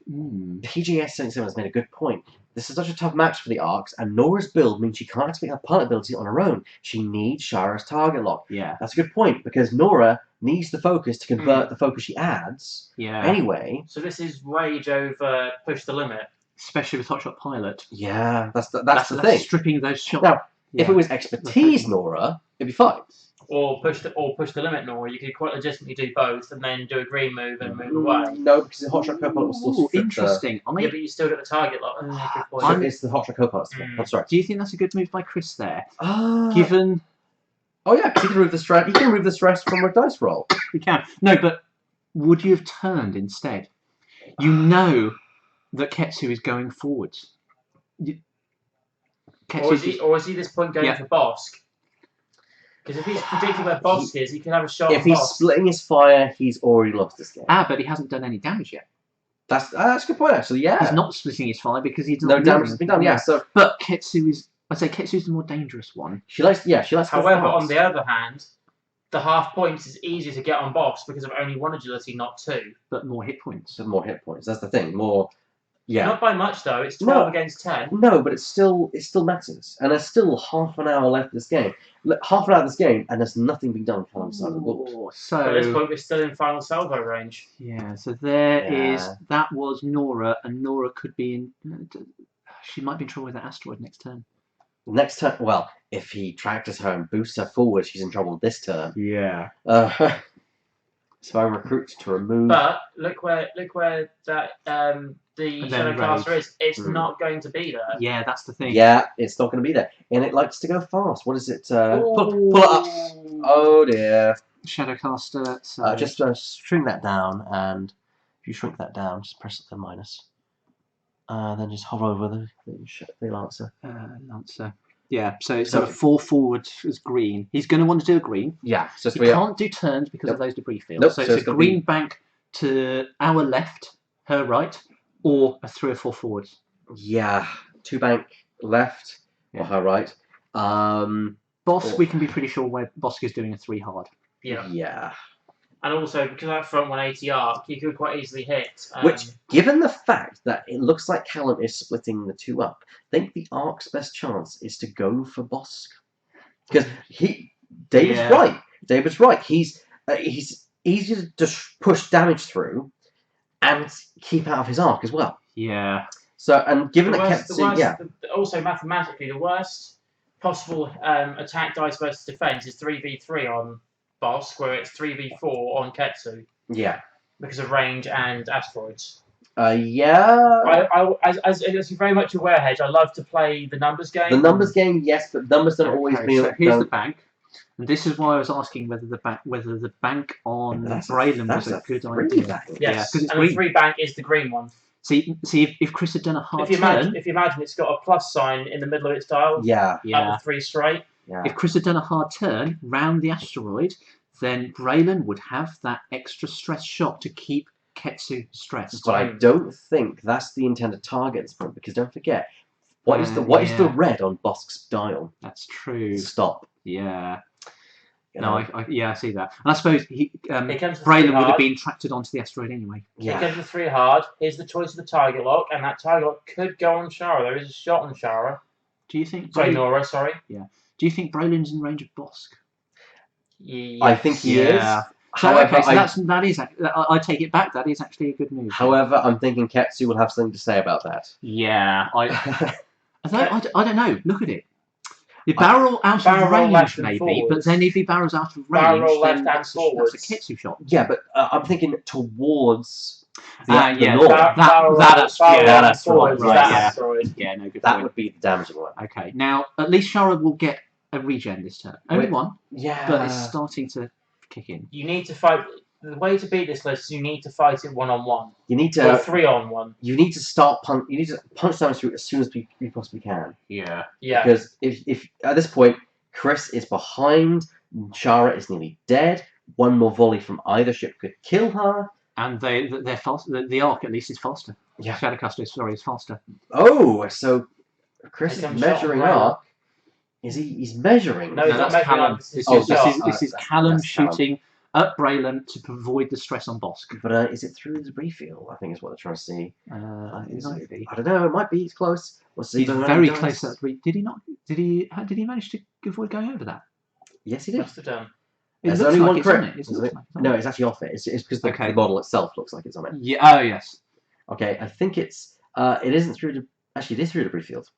B: PGS 77 has made a good point. This is such a tough match for the arcs, and Nora's build means she can't activate her pilot ability on her own. She needs Shara's target lock.
C: Yeah.
B: That's a good point, because Nora needs the focus to convert the focus she adds.
C: Yeah.
B: Anyway.
A: So this is rage over push the limit.
C: Especially with Hotshot Pilot.
B: Yeah, that's the thing.
C: Stripping those shots.
B: Now, if it was expertise Nora, it'd be fine.
A: Or push the limit, Nora. You could quite legitimately do both and then do a green move and move away.
B: No, because the Hotshot Copilot will still strip
C: interesting.
A: Yeah, but you still get the target lock.
B: It's the Hotshot Copilot. I'm sorry.
C: Do you think that's a good move by Chris there?
B: Given. Oh yeah, because he can remove the stress. He can remove the stress from a dice roll.
C: He can. No, but would you have turned instead? You know that Ketsu is going forwards.
A: Or is he this point going for Bosk? Because if he's predicting where Bosk is, he can have a shot.
B: If he's splitting his fire, he's already lost this game.
C: But he hasn't done any damage yet.
B: That's a good point, actually. Yeah,
C: he's not splitting his fire because he's
B: no damage has been done. Yeah, so
C: but Ketsu is. I'd say Ketsu's the more dangerous one.
B: She likes.
A: However, on the other hand, the half points is easier to get on Bosk because of only 1 agility, not 2.
C: But more hit points.
B: So more hit points. That's the thing. More. Yeah.
A: Not by much though. It's 12 against 10.
B: No, but it still matters, and there's still half an hour left of this game. Half an hour of this game, and there's nothing being done on Callum's side of the board.
C: So
A: at this point, we're still in final salvo range.
C: Yeah. So that was Nora, and Nora could be in. She might be in trouble with that asteroid next turn.
B: Next turn, well, if he tractors her and boosts her forward, she's in trouble this turn.
C: Yeah.
B: So I recruit to remove.
A: But look where that the Shadowcaster is. It's not going to be there.
C: Yeah, that's the thing.
B: Yeah, it's not going to be there, and it likes to go fast. What is it? Pull it up. Oh dear.
C: Shadowcaster. So
B: just shrink that down, and if you shrink that down, just press the minus. Then just hover over the Lancer.
C: Lancer. Yeah, so 4 forward is green. He's going to want to do a green.
B: Yeah, so
C: he can't do turns because of those debris fields.
B: Nope.
C: So it's a green bank to our left, her right, or a 3 or 4 forwards.
B: Yeah, 2 bank left or her right.
C: Bosk, we can be pretty sure where Bosk is doing a 3 hard.
A: Yeah.
B: Yeah.
A: And also, because that front 180 arc, you could quite easily hit.
B: Which, given the fact that it looks like Callum is splitting the two up, I think the arc's best chance is to go for Bosk. Because David's
C: Yeah.
B: right. David's right. He's easier to just push damage through and keep out of his arc as well.
C: Yeah.
B: So, and given that Ketsu,
A: also mathematically, the worst possible attack dice versus defense is 3v3 on Bosk, where it's 3v4 on Ketsu.
B: Yeah.
A: Because of range and asteroids.
B: Yeah.
A: As you're very much aware, Hedge, I love to play the numbers game.
B: The numbers game, yes, but numbers don't always mean.
C: So here's the bank, and this is why I was asking whether the bank on Braylon was a good idea.
B: Bank.
A: Yes,
C: because
A: and the 3 bank is the green one.
C: See, if Chris had done a hard
A: if
C: turn,
A: you imagine it's got a plus sign in the middle of its dial.
B: Yeah.
A: Up the 3 straight.
B: Yeah.
C: If Chris had done a hard turn round the asteroid, then Braylon would have that extra stress shot to keep Ketsu stressed.
B: But I don't think that's the intended target at this point, because don't forget, what is the red on Bosk's dial?
C: That's true.
B: Stop.
C: Yeah.
B: You
C: No,
B: know?
C: I see that. And I suppose
A: Braylon
C: would have been attracted onto the asteroid anyway.
A: It comes with 3 hard. Here's the choice of the target lock, and that target lock could go on Shara. There is a shot on Shara.
C: Do you think?
A: Nora, sorry.
C: Yeah. Do you think Braylon's in range of Bosk?
A: Yes.
B: I think he is.
C: So,
B: However,
C: that is. I take it back. That is actually a good move.
B: However, I'm thinking Ketsu will have something to say about that.
C: Yeah. I don't know. Look at it. The barrel out of range, maybe, but then if he barrels out of range,
A: barrel
C: then
A: left and forwards.
C: that's a Ketsu shot.
B: Yeah, but I'm thinking towards the
C: yeah,
B: north.
C: That's
A: forwards.
C: right. Yeah.
A: Asteroid.
C: Yeah, no good
B: That
C: point.
B: would be the damaging one.
C: Okay, now at least Shara will get a regen this turn. Only one,
B: Yeah.
C: but it's starting to kick in.
A: You need to fight. The way to beat this list is you need to fight it 1-on-1.
B: You need
A: Or
B: to
A: 3-on-1.
B: You need to start punch. You need to punch damage through as soon as you possibly can.
C: Yeah.
A: Yeah.
B: Because if at this point Chris is behind, Shara is nearly dead. One more volley from either ship could kill her.
C: And they're fast. The arc at least is faster.
B: Yeah.
C: Shadowcaster is faster.
B: Oh, so Chris
A: Here
B: is
A: comes
B: measuring
A: shot on
B: up. Is he? He's measuring.
A: No, he's not
C: that's
A: measuring
C: Callum.
A: up.
C: This is Callum
B: that's Callum.
C: shooting at Braylon to avoid the stress on Bosk.
B: But is it through the debris field? I think is what they're trying to see.
C: It might be.
B: I don't know. It might be. It's close. We'll see.
C: He's very close to that debris. Did he not? Did he manage to avoid going over that?
B: Yes, he did.
A: Must have done.
C: It
B: There's
C: looks
B: only
C: like
B: one
C: it's on
B: crit.
C: it. It looks like it's on
B: No,
C: it.
B: it's actually off it. It's because the model itself looks like it's on it.
C: Yeah. Oh yes.
B: Okay, I think it's. It isn't through the. Actually, it is through the debris field.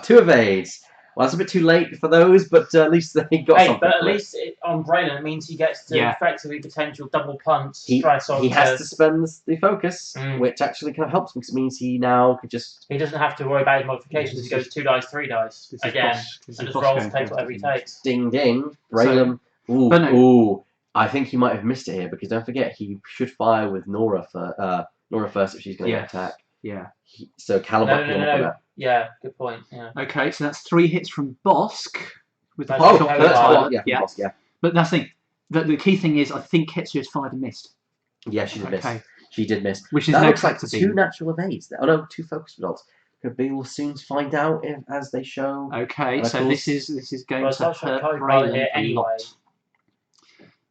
B: 2 evades. Well, that's a bit too late for those, but at least they got something.
A: But at least on Braylon, it means he gets to effectively potential double punch stress on.
B: He has to spend the focus,
A: Mm.
B: which actually kind of helps because it means he now could just.
A: He doesn't have to worry about his modifications. He goes 2 dice, 3 dice again, and just rolls and takes whatever he takes.
B: Ding ding. Braylon. Ooh. I think he might have missed it here because don't forget he should fire with Nora first if she's going to attack.
C: Yeah.
B: So Callum might be on that.
A: Yeah, good point. Yeah.
C: Okay, so that's 3 hits from Bosk with the
A: Oh,
C: shot.
A: that's
B: yeah.
C: But that's the thing. The key thing is, I think Ketsu has fired and missed.
B: Yeah, she did miss. She did miss.
C: Which is
B: that
C: no
B: looks like
C: tractor
B: 2
C: beam.
B: natural evades. Oh no, 2 focus results. We'll soon find out as they show.
C: Okay,
B: And
C: so
B: of
C: this
B: course-
C: is going
A: Well,
C: to
A: it's
C: hurt
A: not
C: Braylon
A: here
C: a
A: anyway.
C: lot.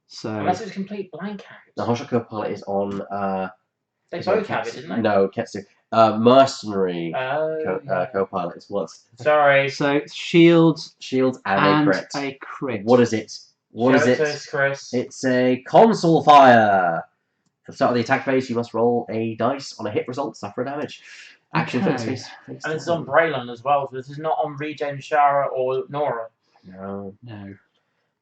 C: So
A: Unless it's complete blank out.
B: The Hotshot Co-Pilot is on.
A: They both have it, didn't they?
B: No, Ketsu. Mercenary
A: Yeah.
B: Co-Pilot is what?
A: Sorry.
C: so shields
B: Shields and a crit.
C: a crit.
B: What is it? What is
A: Show
B: it?
A: to us, Chris.
B: It's a console fire. At the start of the attack phase, you must roll a dice on a hit result, suffer damage. Action for
C: Okay.
B: face.
A: And this is on Braylon as well, so this is not on Regen, Shara, or Nora.
B: No.
C: No.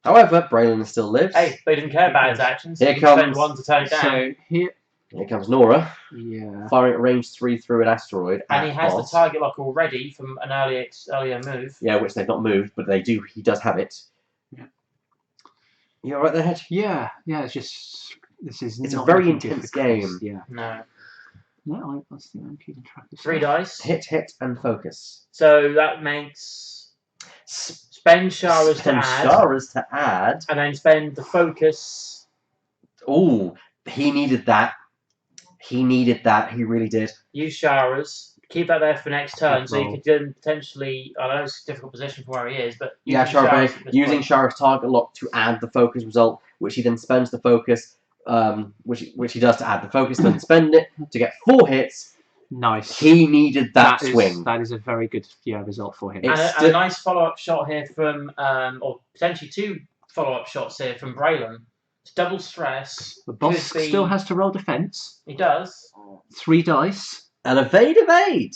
B: However, Braylon still lives.
A: Hey, they didn't care about his actions.
B: Here
A: He can spend
B: comes-
A: 1 to turn it down.
C: So here,
B: Here comes Nora,
C: yeah.
B: firing at range 3 through an asteroid.
A: And
B: at
A: he has
B: boss.
A: the target lock already from an earlier move.
B: Yeah, which they've not moved, but they do. He does have it.
C: Yeah.
B: You all right there, Hedge?
C: Yeah. It's just this is.
B: It's a
C: not
B: very
C: looking good
B: intense
C: for Chris.
B: game.
C: Yeah.
A: No.
C: No, I think I'm keeping track of
A: 3
C: stuff.
A: dice.
B: Hit, and focus.
A: So that makes spend Shara's to
B: Spend
A: add,
B: Shara's to add.
A: and then spend the focus.
B: Ooh, he needed that. He needed that. He really did.
A: Use Shara's. Keep that there for next turn,
C: Good
A: so you
C: roll.
A: could then potentially. I know it's a difficult position from where he is, but
B: Yeah,
A: using Shara's
B: Shara
A: at this
B: using
A: point.
B: Shara's target lock to add the focus result, which he then spends the focus, which he does to add the focus, then spend it to get 4 hits.
C: Nice.
B: He needed that swing.
C: That is a very good result for him.
A: And a nice follow-up shot here from, or potentially 2 follow-up shots here from Braylon. It's double stress.
C: The boss still has to roll defense.
A: He does.
C: 3 dice.
B: And evade.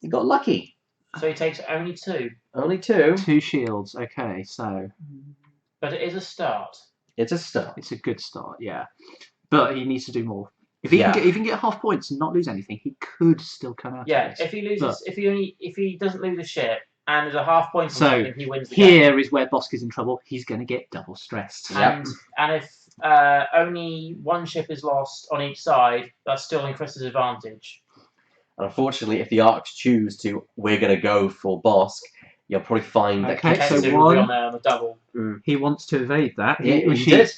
B: He got lucky.
A: So he takes only 2.
B: Only 2.
C: 2 shields. Okay, so.
A: But it is a start.
B: It's a start.
C: It's a good start, yeah. But he needs to do more. If he can get half points and not lose anything, he could still come out.
A: Yeah, if he loses, if he doesn't lose a ship and there's a half point,
C: so
A: he wins the game.
C: Here is where Bosk is in trouble. He's going to get double stressed.
A: And if only 1 ship is lost on each side, that's still in Chris's advantage.
B: Unfortunately, if the Arcs choose to, we're going to go for Bosk, you'll probably find that
A: Ketsu will be on the double.
C: He wants to evade that.
B: He did.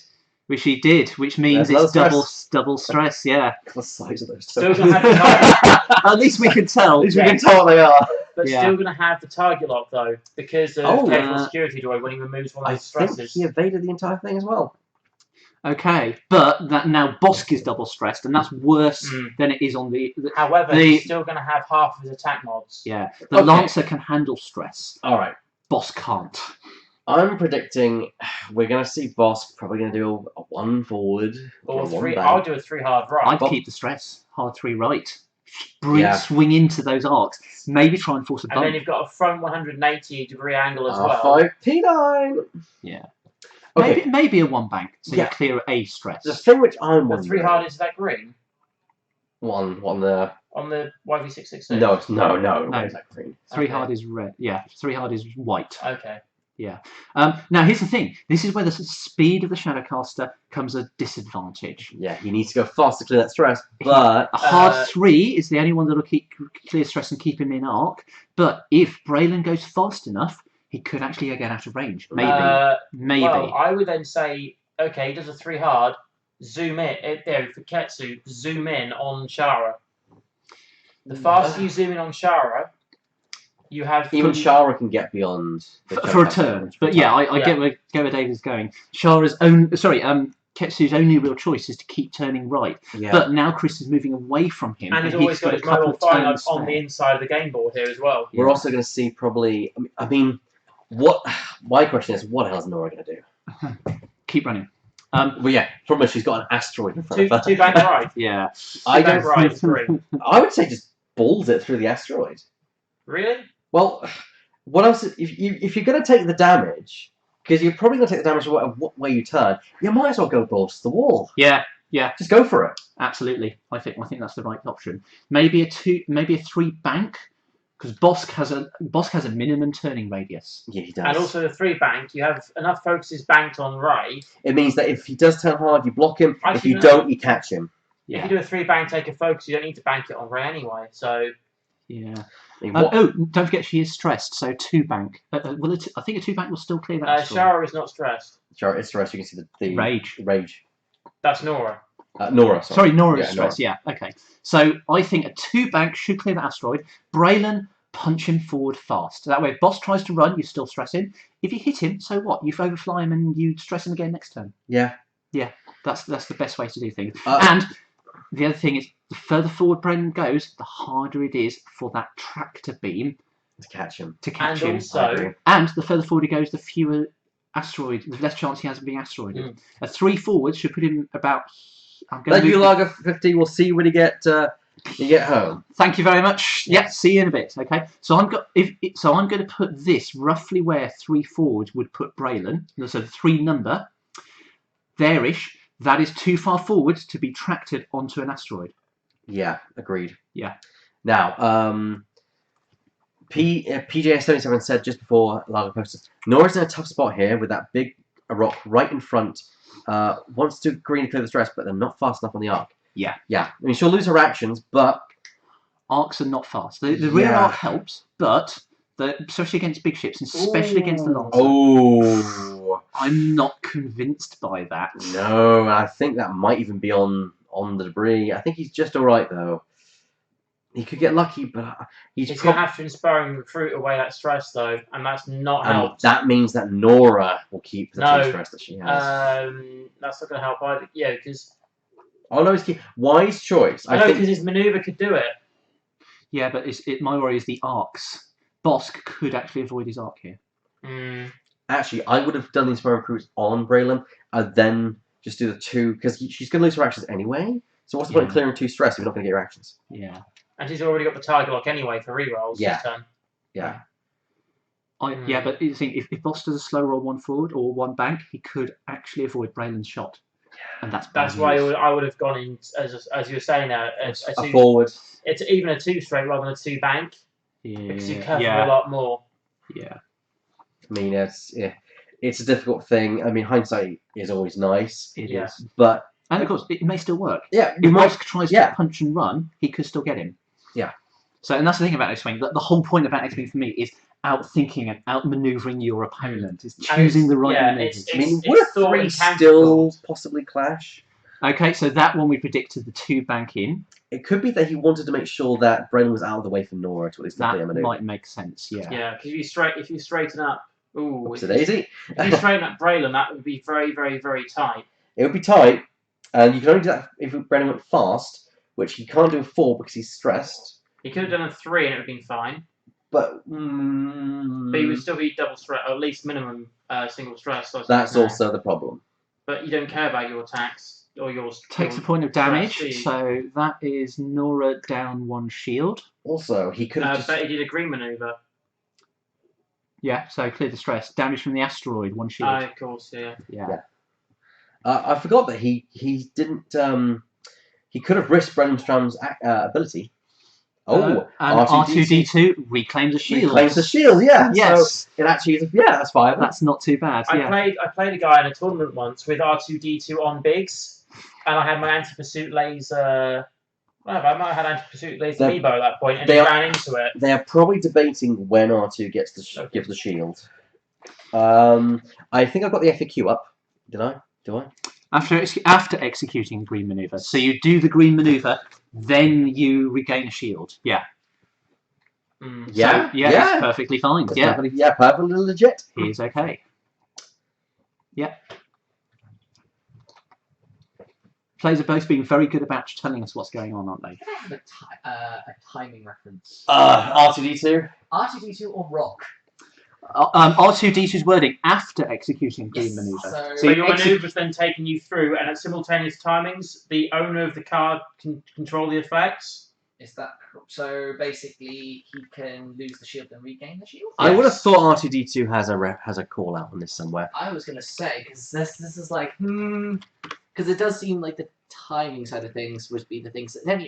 C: Which he did, which means
B: There's
C: it's double stress, yeah.
B: The size of those
A: Still going to have
C: At least we can tell.
B: At least we can tell what they are.
A: But still going to have the target lock, though, because of careful security droid when he removes one of his stresses.
B: I think he evaded the entire thing as well.
C: Okay, but that now Bosk is double stressed, and that's worse than it is on the...
A: However, he's still going to have half of his attack mods.
C: Yeah, the Lancer can handle stress.
B: All right.
C: Bosk can't.
B: I'm predicting we're going to see Bosk probably going to do a 1 forward.
A: Or 3. I'll do a 3 hard right.
C: I'd keep the stress. Hard 3 right. Swing into those arcs. Maybe try and force a bump.
A: And then you've got a front 180-degree angle as well.
B: 5 P9.
C: Yeah.
B: Okay.
C: Maybe a 1 bank, so you clear a stress.
B: The thing which I'm
A: wondering... The 3 hard is that green?
B: One there.
A: On the YV666?
B: No.
C: No.
B: Is that green?
C: 3 hard is red. Yeah, 3 hard is white.
A: Okay.
C: Yeah. Now here's the thing. This is where the speed of the Shadowcaster comes a disadvantage.
B: Yeah, he needs to go fast to clear that stress, but...
C: A hard 3 is the only one that'll clear stress and keep him in arc, but if Braylon goes fast enough, he could actually get out of range. Maybe.
A: Well, I would then say, okay, he does a 3 hard, zoom in, there, for Ketsu, zoom in on Shara. The faster you zoom in on Shara, you have...
B: Even Shara can get beyond...
C: For a turn. But yeah, I get where David's going. Shara's own... Sorry, Ketsu's only real choice is to keep turning right.
B: Yeah.
C: But now Chris is moving away from him.
A: And he's always got his mobile phone on the inside of the game board here as well.
B: We're also going to see probably... I mean, what... My question is, what the hell is Nora going to do?
C: Keep running.
B: Well, yeah, probably she's got an asteroid in front of her.
A: 2 bank right.
C: Yeah.
A: 2 bank right is 3.
B: I would say just balls it through the asteroid.
A: Really?
B: Well, what else? If you're going to take the damage, because you're probably going to take the damage no matter what way you turn, you might as well go balls to the wall.
C: Yeah.
B: Just go for it.
C: Absolutely. I think that's the right option. Maybe a 3 bank, because Bosk has a minimum turning radius.
B: Yeah, he does.
A: And also the 3 bank, you have enough focuses banked on Ray.
B: It means that if he does turn hard, you block him.
A: Actually,
B: if you don't, you catch him.
C: Yeah.
A: If you do a 3 bank, take a focus, you don't need to bank it on Ray anyway. So.
C: Yeah. Don't forget she is stressed, so 2 bank. I think a 2 bank will still clear that.
A: Shara is not stressed.
B: Shara is stressed. You can see the
C: rage.
A: That's Nora.
B: Nora.
C: Sorry, Nora is stressed. Yeah. Okay. So I think a 2 bank should clear that asteroid. Braylon, punch him forward fast. That way, if Boss tries to run, you're still stressing. If you hit him, so what? You overfly him and you stress him again next turn.
B: Yeah.
C: Yeah. That's the best way to do things. And the other thing is, the further forward Braylon goes, the harder it is for that tractor beam
B: to catch him.
C: And the further forward he goes, the fewer the less chance he has of being asteroided. A 3 forwards should put him about.
B: Thank you, Lager 50. We'll see you when you get home.
C: Thank you very much. Yeah, see you in a bit. Okay. So I'm going to put this roughly where 3 forwards would put Braylon. So the 3 number, there-ish. That is too far forward to be tracted onto an asteroid.
B: Yeah, agreed.
C: Yeah.
B: Now, PJS77 said just before Lager posted, Nora's in a tough spot here with that big rock right in front. Wants to green clear the stress, but they're not fast enough on the arc.
C: Yeah.
B: Yeah. I mean, she'll lose her actions, but...
C: Arcs are not fast. The rear arc helps, but... especially against big ships, and especially against the Lancer.
B: Oh,
C: I'm not convinced by that.
B: No, I think that might even be on the debris. I think he's just all right though. He could get lucky, but
A: he's going to have to inspire and recruit away that stress though, and that's not helped.
B: That means that Nora will keep the stress that she has.
A: That's not going to help either. Yeah, because
B: Oh no, it's wise choice.
A: I know, because his manoeuvre could do it.
C: Yeah, but my worry is the arcs. Bosk could actually avoid his arc here.
B: Actually, I would have done the Inspiring Cruise on Braylon, and then just do the 2, because she's going to lose her actions anyway. So what's the point of clearing 2 stress if you're not going to get your actions?
C: Yeah.
A: And she's already got the Tiger Lock anyway for rerolls this turn.
B: Yeah.
C: Yeah, but you think if Bosk does a slow roll 1 forward or 1 bank, he could actually avoid Braylon's shot. And that's
A: why I would have gone in, as you were saying there,
B: a forward.
A: It's even a 2 straight rather than a 2 bank.
C: Yeah.
A: Because you cover a lot more.
C: Yeah.
B: I mean, it's a difficult thing. I mean, hindsight is always nice.
C: It is.
B: But...
C: And of course, it may still work.
B: Yeah.
C: If Bosk tries to punch and run, he could still get him.
B: Yeah.
C: So, and that's the thing about X-Wing. The whole point about X-Wing for me is outthinking and outmaneuvering your opponent. It's choosing the right maneuvers.
B: I mean, would a 3 still possibly clash?
C: Okay, so that one we predicted the 2 bank in.
B: It could be that he wanted to make sure that Braylon was out of the way for Nora to at least complete a maneuver.
C: That might make sense, yeah.
A: Yeah, because if you straighten up... Ooh,
B: Oops, daisy.
A: If you straighten up Braylon, that would be very, very, very tight.
B: It would be tight, and you can only do that if Braylon went fast, which he can't do a 4 because he's stressed.
A: He could have done a 3 and it would have been fine.
B: But
A: he would still be double stress, or at least minimum single stress.
B: That's also the problem.
A: But you don't care about your attacks or yours.
C: Takes a point of damage, so that is Nora down 1 shield.
B: Also, he could have
A: but he did a green maneuver.
C: Yeah, so clear the stress. Damage from the asteroid, 1 shield.
A: Of course,
C: yeah.
B: I forgot that he didn't. He could have risked Brennan Stram's ability.
C: And R2D2 reclaims a shield.
B: Reclaims the shield, yeah.
C: Yes.
B: So it actually is. Yeah, that's fine.
C: That's not too bad.
A: I played a guy in a tournament once with R2D2 on Biggs, and I had my anti-pursuit laser. Well, I might have had anti-pursuit laser Meebo at that point, and he ran into it.
B: They are probably debating when R2 gets gives the shield. I think I've got the FAQ up. Did I? Do I?
C: After executing the green maneuver. So you do the green maneuver, then you regain a shield. Yeah.
B: Yeah.
C: So, it's perfectly fine.
B: Perfectly legit.
C: He's okay. Yeah. Players are both being very good about telling us what's going on, aren't they?
D: Can I have a timing reference?
B: R2D2?
D: R2D2 or Rock?
C: R2D2's wording after executing green maneuver.
A: So your maneuver's then taking you through, and at simultaneous timings, the owner of the card can control the effects.
D: Is that so? Basically, he can lose the shield and regain the shield.
B: I would have thought R2D2 has a call out on this somewhere.
D: I was gonna say because this is like because it does seem like the timing side of things would be the things that then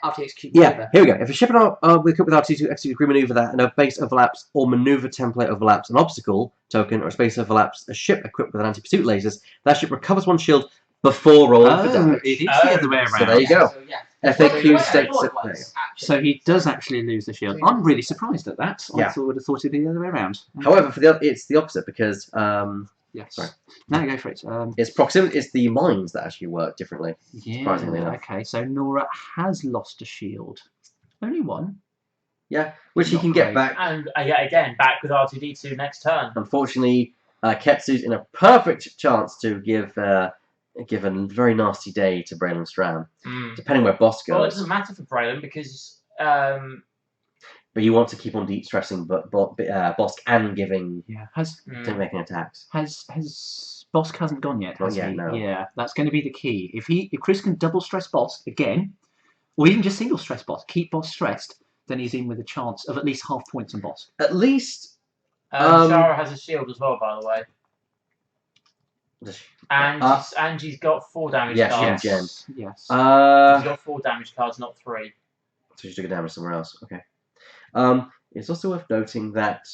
D: after you execute.
B: Yeah, here we go. If a ship with R2 execute green maneuver that and a base overlaps or maneuver template overlaps an obstacle token or a space overlaps a ship equipped with anti-pursuit lasers, that ship recovers 1 shield before rolling for damage.
C: It is the other way around.
B: So there you go. FAQ states it there.
C: So he does actually lose the shield. I'm really surprised at that. I would have thought it'd be the other way around.
B: However, it's the opposite because
C: yes.
B: Sorry.
C: No, go for it.
B: It's proximity. It's the mines that actually work differently. Surprisingly enough.
C: Okay, so Nora has lost a shield. Only 1.
B: Yeah, which he can get back.
A: And again, back with R2D2 next turn.
B: Unfortunately, Ketsu's in a perfect chance to give a very nasty day to Braylon Stram, depending where Bosk goes.
A: Well, it doesn't matter for Braylon because.
B: But you want to keep on deep stressing, but Bosk and giving making attacks.
C: Has Bosk hasn't gone yet?
B: Not yet, no.
C: Yeah, that's going to be the key. If Chris can double stress Bosk again, or even just single stress Bosk, keep Bosk stressed, then he's in with a chance of at least half points on Bosk.
B: At least.
A: Shara has a shield as well, by the way. And she's got 4 damage cards.
C: Yes.
A: She's got 4 damage cards, not 3.
B: So she took a damage somewhere else. Okay. It's also worth noting that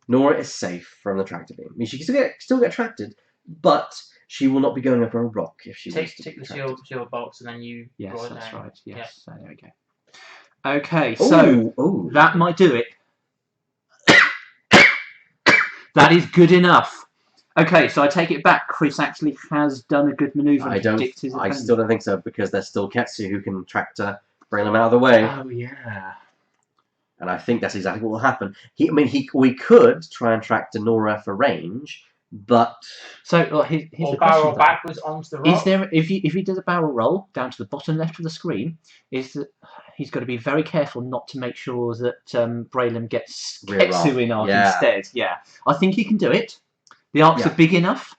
B: Nora is safe from the tractor beam. I mean, she can still get attracted, but she will not be going over a rock if she wants to
A: take the shield box and then you.
C: Yes,
A: roll it
C: that's
A: down.
C: right. Yes. So there we go. Okay, so that might do it. That is good enough. Okay, so I take it back. Chris actually has done a good maneuver.
B: I still don't think so because there's still Ketsu who can tractor, bring them out of the way.
C: Oh yeah.
B: And I think that's exactly what will happen. We could try and tractor Nora for range But
C: So here's
A: Or
C: the question.
A: barrel
C: Though.
A: backwards onto the rock.
C: Is there if he does a barrel roll down to the bottom left of the screen, is that he's got to be very careful not to make sure that Braylon gets
B: Rear roll.
C: Ketsu in arc
B: Yeah.
C: instead. Yeah, I think he can do it. The arcs
B: Yeah.
C: are big enough.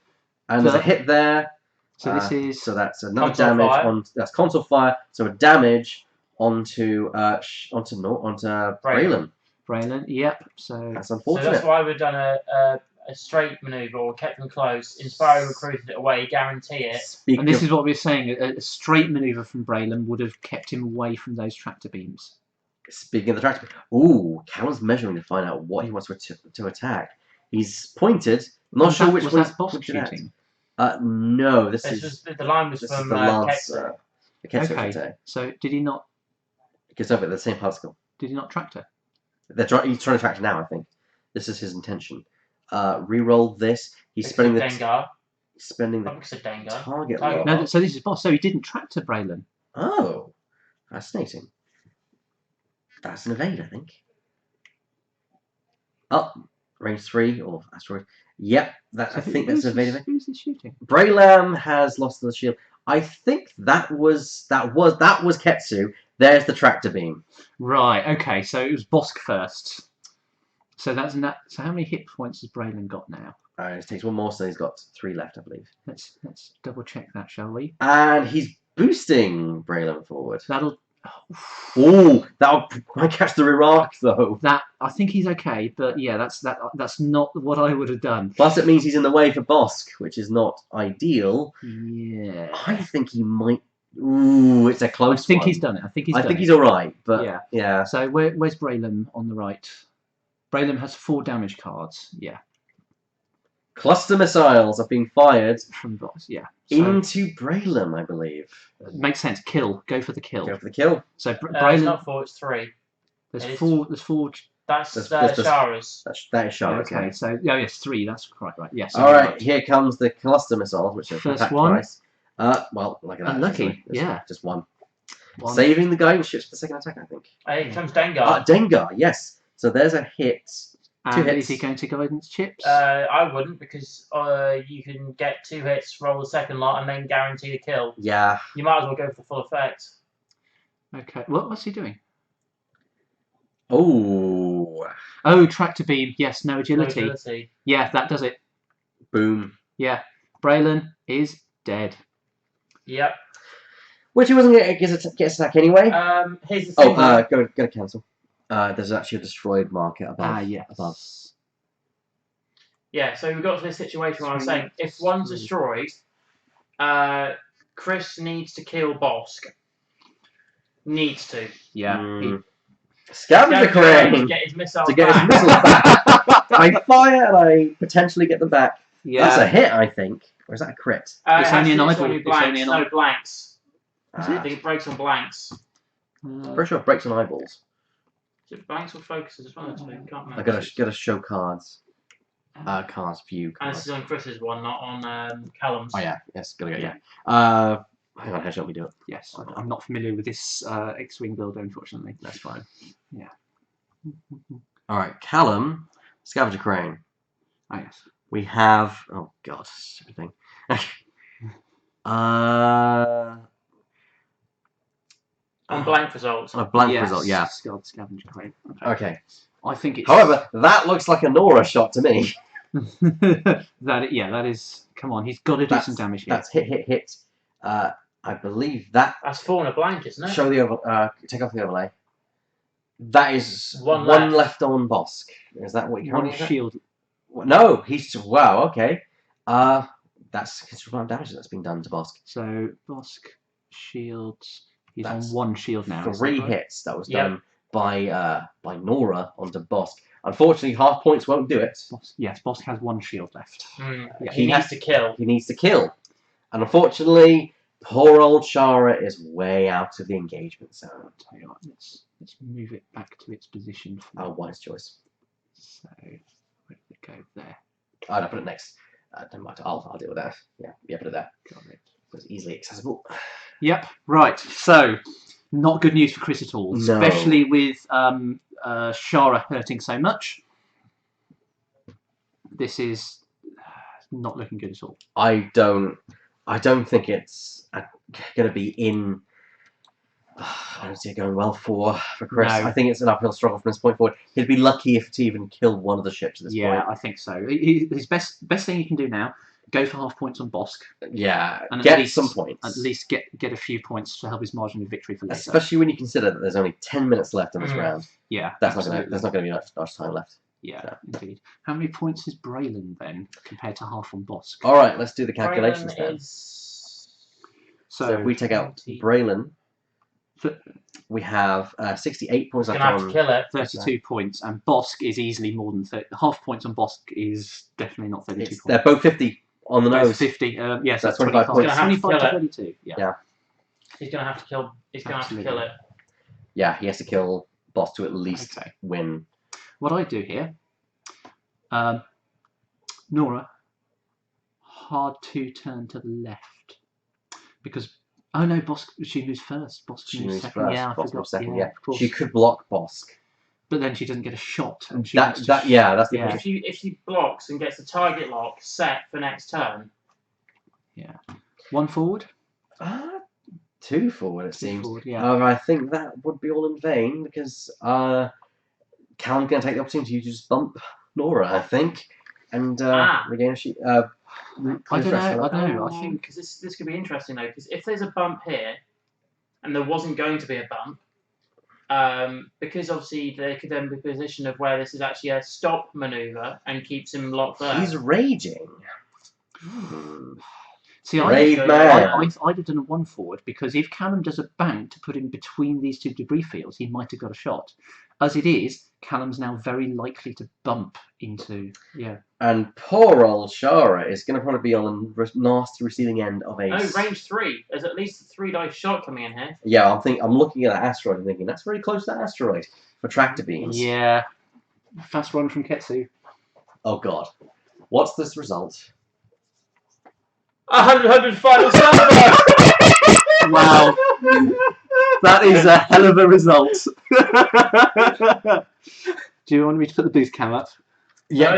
B: and there's a hit there.
C: So this is
B: so that's another
A: console
B: damage
A: fire.
B: on that's console fire. So a damage onto Braylon.
C: Braylon. Yep. So
B: That's
A: So
B: unfortunate.
A: that's why we've done a straight manoeuvre or kept them close, inspiring recruited it away, guarantee it.
B: Speaking
C: and this
B: of,
C: is what we were saying. A straight manoeuvre from Braylon would have kept him away from those tractor beams.
B: speaking of the tractor, ooh, Callum's measuring to find out what he wants to attack. He's pointed. I'm not sure which
C: was
B: one.
C: that boss shooting.
B: No, this
A: This
B: is
A: was the line was
B: this
A: from
B: is the lance.
A: Ketsu.
B: The Ketsu
C: Okay.
B: attack.
C: So did he not?
B: Because of it, the same particle.
C: Did he not tractor?
B: He's trying to tractor now. I think this is his intention. Reroll this. He's spending the
A: Dengar.
B: spending the
A: Probably because of Dengar.
B: target.
A: Target.
B: lock.
C: No. So this is boss. So he didn't tractor Braylon.
B: Oh, fascinating. That's an evade, I think. Oh, range 3 or asteroid. Yep, I think that's an evade.
C: Who's this shooting?
B: Braylam has lost the shield. I think that was Ketsu. There's the tractor beam.
C: Right. Okay. So it was Bosk first. So that's not. So how many hit points has Braylon got now?
B: It takes one more, so he's got 3 left, I believe.
C: Let's double check that, shall we?
B: And he's boosting Braylam forward.
C: That'll.
B: Oh, that'll might catch the rear arc though.
C: That I think he's okay, but yeah, that's not what I would have done.
B: Plus, it means he's in the way for Bosk, which is not ideal.
C: Yeah.
B: I think he might. Ooh, it's a
C: I
B: close
C: think
B: one.
C: he's done it. I think he's.
B: I
C: done
B: think
C: it.
B: he's all right, but
C: Yeah.
B: yeah.
C: So where's Braylon on the right? Braylon has 4 damage cards. Yeah.
B: Cluster missiles are being fired
C: From boss. Yeah. So
B: into Braylam, I believe.
C: makes sense. Kill. Go for the kill.
B: Go for the kill.
C: So
A: It's
C: Braylon.
A: not 4, it's 3.
C: There's
A: it is-
C: 4. There's 4.
A: That's
B: That's-
A: Shara's.
B: That is Charlotte.
C: Okay. So yes, 3. That's correct. Right. Yes.
B: All right, here comes the cluster missiles, which are
C: First
B: attacked
C: one.
B: twice. Well, like that.
C: Unlucky,
B: actually.
C: yeah.
B: Just one.
C: One.
B: Saving the guidance ships for the second attack, I think.
A: Here comes Dengar.
B: Dengar, yes. So there's a hit.
C: And
B: hits.
C: is he going to guidance chips?
A: I wouldn't because you can get 2 hits, roll the second lot, and then guarantee the kill.
B: Yeah.
A: You might as well go for the full effect.
C: Okay. What's he doing?
B: Oh.
C: Oh, tractor beam. Yes. No
A: No
C: agility.
A: agility.
C: Yeah, that does it.
B: Boom.
C: Yeah. Braylon is dead.
A: Yep.
B: Which he wasn't going to get attack anyway.
A: Here's the thing.
B: Go to cancel. There's actually a destroyed marker above.
C: Yes.
B: Above.
A: Yeah, so we've got to this situation where I'm
C: Three,
A: saying if one's
C: three.
A: destroyed, Chris needs to kill Bosk. Needs to.
C: Yeah.
B: Mm. Scavenger
A: To
B: crane
A: get his missiles
B: to get his
A: back.
B: missiles back. I fire and I potentially get them back.
C: Yeah.
B: That's a hit, I think. Or is that a crit?
C: It's
A: It
C: only an
A: has
C: eyeball.
A: only
C: It's
A: blanks.
C: only an
A: No
C: eyeball.
A: blanks.
B: Ah,
A: I think it breaks on blanks.
B: pretty sure it breaks on eyeballs.
A: Is it blanks or focuses as well? Actually, can't
B: I
A: remember.
B: gotta show cards. Cards view
A: And this
B: cards.
A: is on Chris's one, not on Callum's.
B: Oh yeah, yes, gotta go.
C: Yeah.
B: Yeah. Hang on, how shall we do it?
C: Yes. I'm not familiar with this X-wing builder, unfortunately.
B: That's fine.
C: Yeah.
B: All right, Callum, Scavenger Crane.
C: Oh yes.
B: We have. Oh god, stupid thing.
A: On blank results.
B: On a blank
C: Yes,
B: result, yeah.
C: Scavenger crate.
B: Okay.
C: I think it's.
B: However, that looks like a Nora shot to me.
C: that is. Come on, he's got to do some damage here.
B: That's hit. I believe that.
A: That's 4 on a blank, isn't it?
B: Show the over. Take off the overlay. That is
A: One
B: one
A: left.
B: left on Bosk. Is that what you're
C: One
B: currently at?
C: shield.
B: No, he's wow. Okay. That's considerable amount of damage that's been done to Bosk.
C: So Bosk shields. He's
B: That's
C: on 1 shield now. is that
B: 3
C: right?
B: hits that was
A: Yep.
B: done by Nora onto Bosk. Unfortunately, half points won't do it.
C: Yes, Bosk has 1 shield left.
A: Yeah,
B: He
A: he needs
B: has-
A: to kill.
B: He needs to kill, and unfortunately, poor old Shara is way out of the engagement zone.
C: I'll tell you what, let's move it back to its position.
B: Oh, wise choice.
C: So where did it go? There.
B: Oh, no, put it next. Never mind. I'll deal with that. Yeah, put it there.
C: Got it.
B: It's easily accessible.
C: Yep. Right. So, not good news for Chris at all,
B: No.
C: especially with Shara hurting so much. This is not looking good at all.
B: I don't think it's going to be in. I don't see it going well for Chris.
C: No.
B: I think it's an uphill struggle from this point forward. He'd be lucky if to even kill one of the ships at this
C: Yeah,
B: point.
C: I think so. His best thing he can do now, go for half points on Bosk.
B: Yeah,
C: And
B: get some points.
C: At least get a few points to help his margin of victory for later.
B: Especially when you consider that there's only 10 minutes left in this round.
C: Yeah,
B: There's not going to be much time left.
C: Yeah,
B: So.
C: indeed. How many points is Braylon then compared to half on Bosk?
B: All right, let's do the calculations then. So if we take out Braylon, we have 68 points left
A: Gonna have to kill it.
C: 32 points, and Bosk is easily more than 30. Half points on Bosk is definitely not 32 points.
B: They're both 50 on the nose.
C: 50. Yes,
B: that's
C: 25
B: points.
C: 25 to 32. Yeah.
A: He's gonna have to kill. He's gonna have to kill it.
B: Yeah, he has to kill Bosk to at least win.
C: What I do here, Nora, hard to turn to the left because no, Bosk she moves first. Bosk moves second.
B: First.
C: Yeah, I
B: Bosk
C: forgot.
B: moves second.
C: Yeah,
B: Yeah,
C: of course.
B: she could block Bosk,
C: but then she doesn't get a shot. And she
B: that's the
A: If she blocks and gets the target lock set for next turn.
C: Yeah. One forward.
B: 2 forward, it seems.
C: Forward, yeah.
B: However, I think that would be all in vain because Callum's going to take the opportunity to just bump Nora, I think, and regain a sheet.
C: I don't know. I think
A: because this could be interesting though. Because if there's a bump here, and there wasn't going to be a bump, because obviously they could then be in a position of where this is actually a stop maneuver and keeps him locked there.
B: He's raging.
C: See,
B: Brave
C: I'd have done a 1 forward because if Callum does a bank to put him between these two debris fields, he might have got a shot. As it is, Callum's now very likely to bump into
B: And poor old Shara is going to probably be on the nasty receiving end of a.
A: No, range 3. There's at least a 3-dice shot coming in here.
B: Yeah, I'm looking at that asteroid and thinking that's very close to that asteroid for tractor beams.
C: Yeah, fast run from Ketsu.
B: Oh God, what's this result?
A: 100 final server!
C: Wow. That is a hell of a result. Do you want me to put the booth cam up?
B: Yeah.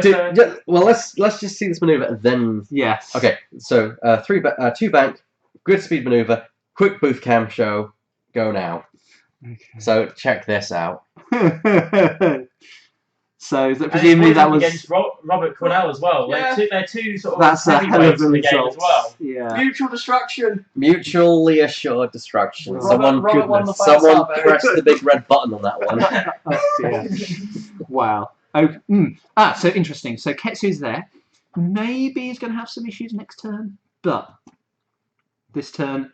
B: Well, let's just see this maneuver and then.
C: Yes.
B: Okay. So 2 bank, grid speed maneuver, quick booth cam show, go now.
C: Okay.
B: So check this out.
C: So presumably that was
A: against Robert Cornell as well.
D: Yeah.
A: They're two sort of
C: that's a hell of a
A: heavyweights in the game
C: result
A: as well.
C: Yeah.
D: Mutual destruction.
B: Mutually assured destruction.
D: Robert won the first
B: Someone
D: half, eh?
B: pressed the big red button on that one.
C: Oh, dear. Wow. So interesting. So Ketsu's there. Maybe he's going to have some issues next turn, but this turn,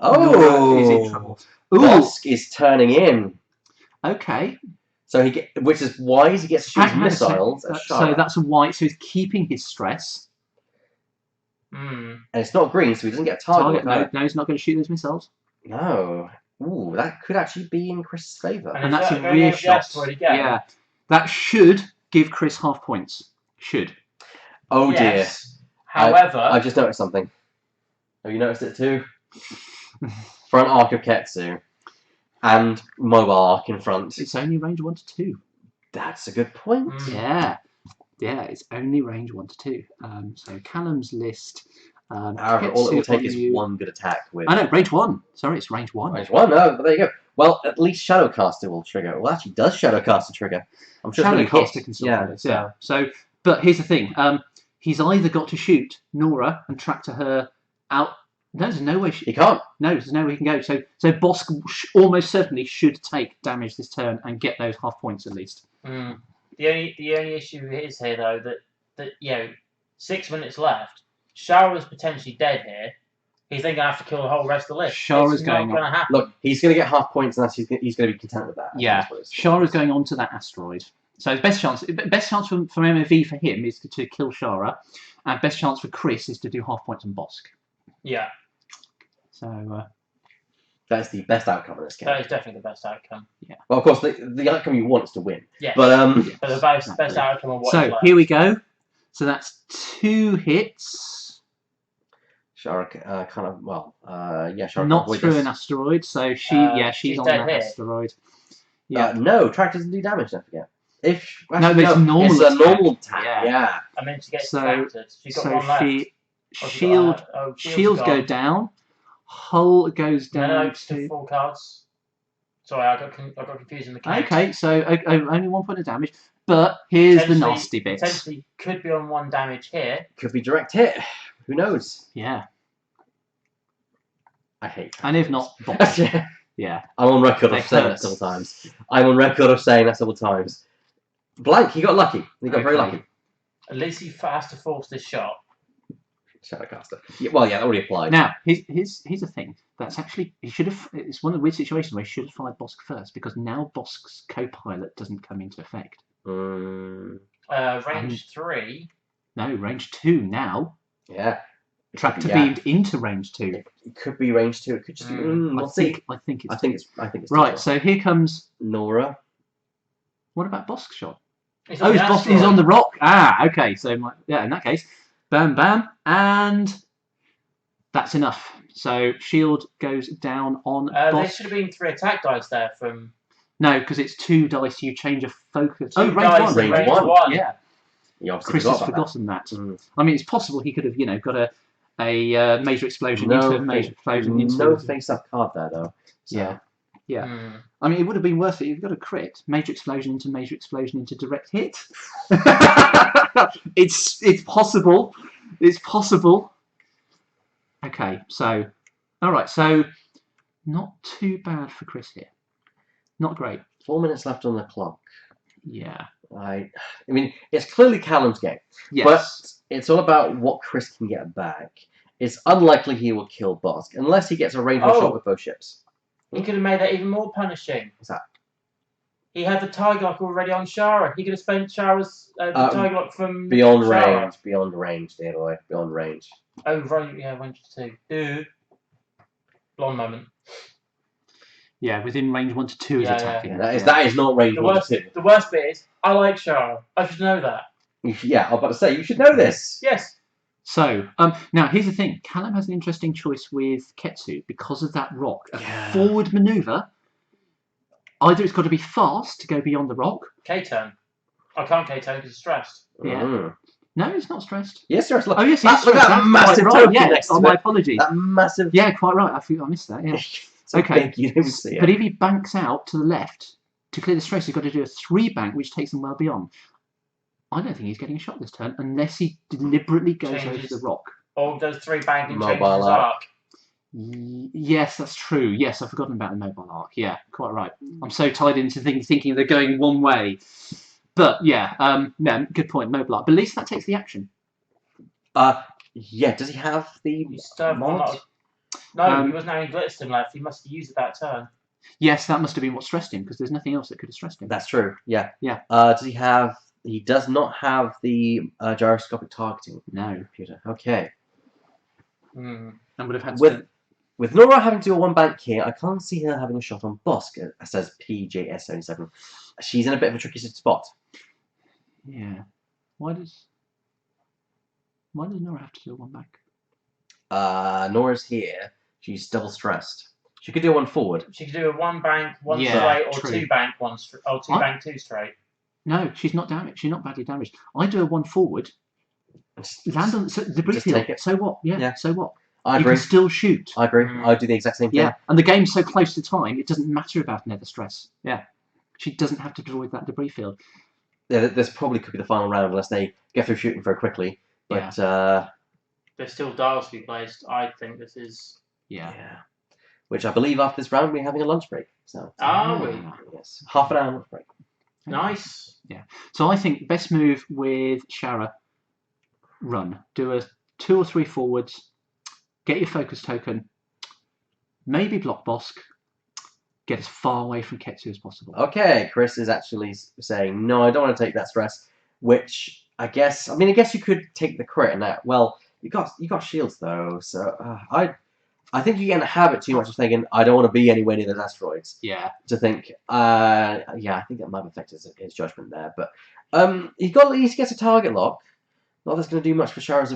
C: Nora is in trouble.
B: Bosk is turning in.
C: Okay.
B: So which is why he gets to shoot missiles.
C: So that's why. So he's keeping his stress.
B: And it's not green, so he doesn't get target.
C: No, he's not going to shoot those missiles.
B: No. Ooh, that could actually be in Chris's favour.
C: And that's a rear shot. Yeah. That should give Chris half points. Should.
B: Oh
A: yes.
B: dear.
A: However,
B: I just noticed something. Have you noticed it too? Front arc of Ketsu. And mobile arc in front.
C: It's only range 1 to 2.
B: That's a good point.
C: Yeah, it's only range 1 to 2. So Callum's list.
B: However, all it will take is 1 good attack with.
C: I know, range 1. Sorry, it's range 1.
B: Range 1. No, but there you go. Well, at least Shadowcaster will trigger. Well, actually, does Shadowcaster trigger? I'm sure
C: Shadowcaster can still do it. So, but here's the thing. He's either got to shoot Nora and tractor her out. No, there's no way
B: he can't.
C: No, there's no way he can go. So Bosk almost certainly should take damage this turn and get those half points at least.
A: The only issue is here though that 6 minutes left. Shara's potentially dead here. He's then gonna have to kill the whole rest of the list.
C: Shara's
A: not gonna happen.
B: Look, he's gonna get half points, and he's gonna be content with that.
C: Yeah, Shara's going on to that asteroid. So his best chance for MOV for him is to kill Shara, and best chance for Chris is to do half points on Bosk.
A: Yeah.
C: So
B: that's the best outcome in this game.
A: That is definitely the best outcome.
C: Yeah.
B: Well, of course, the outcome you want is to win.
A: Yeah.
B: But
A: the best outcome of what.
C: So here we go. So that's 2 hits.
B: Shara Shara
C: not through an asteroid. So she's on that
A: dead here.
C: asteroid. Yeah.
B: No, track doesn't do damage. Don't forget. If
C: No,
B: actually,
C: it's normal
B: It's a
C: attack.
B: normal attack.
C: Yeah.
B: Yeah.
A: I meant to get
C: So-
A: counted. She's got
C: So
A: one left.
C: shield shields go
A: gone.
C: down. Hull goes down
A: No,
C: to.
A: still 4 cards. Sorry, I got confused in the count.
C: Okay, so only 1 point of damage. But here's the
A: Potentially-
C: nasty bits.
A: Potentially could be on 1 damage here.
B: Could be direct hit. Who knows?
C: Yeah,
B: I hate.
C: and if not, box.
B: Yeah.
C: Yeah.
B: I'm on record
C: They
B: of saying that
C: hurt.
B: several times. I'm on record of saying that several times. Blank, he got lucky. He got very
C: Okay.
B: lucky.
A: At least he has to force this shot.
B: Shadowcaster. Yeah, well, yeah, that already applied.
C: Now, here's the thing. That's actually he should have. It's one of the weird situations where he should have fired Bosk first because now Bosk's co-pilot doesn't come into effect.
A: Range 3.
C: No, range 2 now.
B: Yeah.
C: Tractor
B: Yeah.
C: beamed into range 2.
B: It could be range 2. It could just be. We'll see.
C: I think it's.
B: I think it's
C: Right.
B: two.
C: So here comes.
B: Nora.
C: What about Bosk's shot?
A: He's
C: Oh,
A: on
C: he's
A: the
C: He's
A: asteroid.
C: on the rock. Ah, okay. So yeah, in that case, bam, bam, and that's enough. So shield goes down on
A: There
C: Bosk.
A: should have been 3 attack dice there from.
C: No, because it's 2 dice. You change a focus.
A: Two
C: Oh, range
A: dice,
C: 1.
B: range
A: range
B: one.
A: 1.
C: Yeah.
B: You obviously
C: Chris has
B: forgot about
C: forgotten that.
B: that.
C: I mean, it's possible he could have, got a major explosion into a major explosion into.
B: No face-up card there though. So.
C: Yeah. Yeah.
A: Hmm.
C: I mean, it would have been worth it. You've got a crit, major explosion into direct hit. it's possible. It's possible. Okay, so all right, so not too bad for Chris here. Not great.
B: 4 minutes left on the clock.
C: Yeah.
B: I mean, it's clearly Callum's game,
C: Yes.
B: but it's all about what Chris can get back. It's unlikely he will kill Bosk unless he gets a range one shot with both ships.
A: He could have made that even more punishing.
B: What's that?
A: He had the Tiger Lock already on Shara. He could have spent Shara's the Tiger Lock from
B: Beyond
A: Shara.
B: range, dear boy, beyond range.
A: Oh, right, yeah, range 2. Blonde moment.
C: Yeah, within range 1 to 2 is
A: Yeah,
C: attacking.
B: Yeah, that is not range
A: The
B: 1
A: worst,
B: to 2.
A: the worst bit is, I like Shara. I should know that.
B: Yeah, I was about to say, you should know this.
A: Yes.
C: So, now here's the thing. Callum has an interesting choice with Ketsu because of that rock. A
B: Yeah.
C: forward manoeuvre. Either it's got to be fast to go beyond the rock.
A: K-turn. I can't K-turn because it's stressed.
C: Yeah.
B: Mm.
C: No, it's not stressed.
B: Yes, sir. Look,
C: Oh, yes,
B: look
C: it's
B: at that massive token
C: yeah,
B: next to
C: my
B: it.
C: apologies.
B: That massive.
C: Yeah, quite right. I missed that, yeah.
B: So
C: Okay.
B: big, you didn't even see it.
C: But if he banks out to the left to clear the stress, he's got to do a 3 bank, which takes him well beyond. I don't think he's getting a shot this turn unless he deliberately goes over
A: Changes.
C: the rock.
A: Or does 3 bank and changes
B: Mobile
A: his
B: arc.
A: arc.
C: Yes, that's true. Yes, I've forgotten about the mobile arc. Yeah, quite right. I'm so tied into thinking they're going one way. But yeah, good point. Mobile arc. But at least that takes the action.
B: Yeah. Does he have the
A: You still have one
B: mod?
A: lot of... No, he wasn't having Glitterstim left. He must have used it that turn.
C: Yes, that must have been what stressed him because there's nothing else that could have stressed him.
B: That's true. Yeah.
C: Yeah.
B: Does he have? He does not have the gyroscopic targeting
C: No,
B: computer. Okay.
A: Hmm.
C: and would have had to.
B: With Nora having to do a 1 bank here, I can't see her having a shot on Bosk, says PJS77. She's in a bit of a tricky spot.
C: Yeah. Why does Nora have to do a 1 back?
B: Nora's here. She's double stressed. She could do 1 forward.
A: She could do a 1 bank, 1
C: Yeah,
A: straight, or
C: true.
A: 2 bank, 1 straight, or 2 bank, 2 straight.
C: No, she's not damaged. She's not badly damaged. I do a 1 forward, land on the debris
B: just
C: field.
B: take it.
C: So what? Yeah.
B: Yeah.
C: So what?
B: I
C: You
B: agree.
C: can still shoot.
B: I agree.
A: Mm.
B: I'd do the exact same thing.
C: Yeah, and the game's so close to time, it doesn't matter about nether stress. Yeah, she doesn't have to avoid that debris field.
B: Yeah, this probably could be the final round unless they get through shooting very quickly. But
A: There's still dials to be placed. I think this is...
C: Yeah.
B: yeah. Which I believe after this round we're having a lunch break. So
A: Are we?
B: yes, half an hour lunch break.
A: Nice.
C: So I think best move with Shara, run. Do a 2 or 3 forwards. Get your focus token. Maybe block Bosk. Get as far away from Ketsu as possible.
B: Okay, Chris is actually saying no. I don't want to take that stress. Which I guess you could take the crit and that. Well, you got shields though, so I think you get in a habit too much of thinking I don't want to be anywhere near those asteroids.
C: Yeah.
B: To think, yeah, I think that might affect his judgment there. But he gets a target lock. Not that's going to do much for Shara's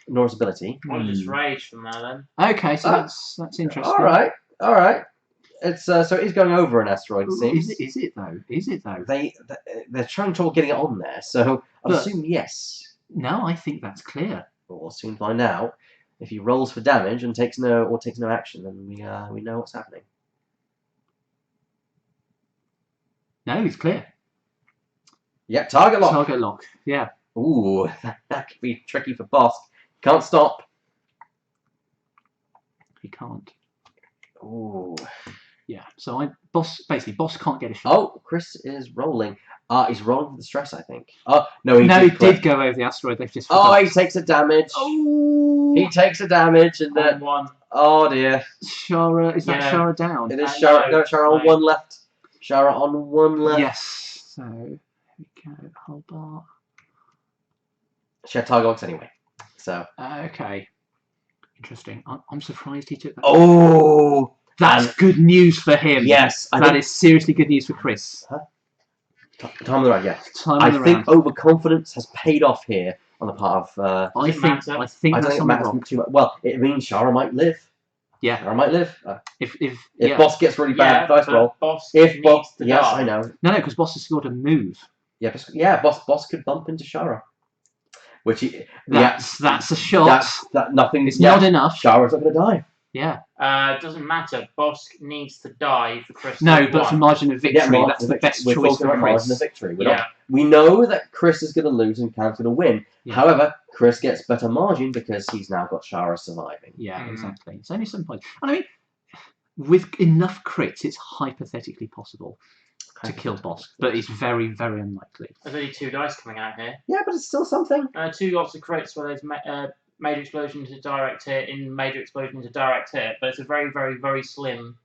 B: Nora's ability.
A: I'll just rage from there then.
C: Okay, so that's interesting.
B: All right. It's so it is going over an asteroid. It seems.
C: Is it though? Is it though?
B: They're trying trouble getting it on there, so I'd
C: But-
B: assume yes.
C: No, I think that's clear.
B: But we'll soon find out. If he rolls for damage and takes no action, then we know what's happening.
C: No, he's clear.
B: Yep, target lock.
C: Target lock. Yeah.
B: Ooh, that could be tricky for Bosk. Can't stop.
C: He can't.
B: Ooh.
C: Yeah. So Boss can't get a shot.
B: Oh, Chris is rolling. He's rolling for the stress, I think. Oh no, he
C: did go over the asteroid. They've just.
B: Oh,
C: forgot.
B: he takes a damage.
C: Oh.
B: He takes a damage, and then
A: One.
B: oh dear,
C: Shara, is that
A: Yeah.
C: Shara down?
B: it is
A: I
B: Shara.
A: know.
B: No, Shara on one left. Shara on one left.
C: Yes. So here we go. Hobart.
B: She had target locks anyway. So.
C: Okay. Interesting. I'm surprised he took that.
B: Oh.
C: That's good news for him.
B: Yes,
C: That is seriously good news for Chris.
B: Time on the round. Yeah.
C: Time
B: I
C: on the
B: think
C: round.
B: overconfidence has paid off here on the part of.
C: I
A: Does it
C: think
A: matter?
C: I think
B: I don't
C: that's
B: think it
C: on the
B: matters
C: rock.
B: too much. Well, it means Shara might live.
C: Yeah.
B: Shara might live.
C: If
B: If Boss gets really bad dice
A: but
B: roll.
A: Boss
B: If
A: needs
B: Boss,
A: to
B: yes,
A: die.
B: I know.
C: no, because Boss has scored a move.
B: Yeah, Boss could bump into Shara, which he,
C: That's a shot.
B: that nothing.
C: It's not enough.
B: Shara's not going to die.
C: Yeah.
A: Doesn't matter. Boss needs to die for Chris.
C: No,
A: to
C: but
A: win.
C: for margin of victory,
B: margin
C: that's
B: of
C: the
B: victory.
C: best
B: We're
C: choice
B: talking
C: for
B: about margin
C: Chris.
B: of victory.
A: Yeah.
B: We know that Chris is going to lose and Cam's going to win.
C: Yeah.
B: However, Chris gets better margin because he's now got Shara surviving.
C: Yeah,
A: Mm.
C: exactly. It's only 7 points. And I mean, with enough crits, it's hypothetically possible to kill Boss, but it's very, very unlikely.
A: There's only 2 dice coming out here.
B: Yeah, but it's still something.
A: 2 lots of crits where there's major explosion to direct hit in major explosion to direct hit, but it's a very, very, very slim.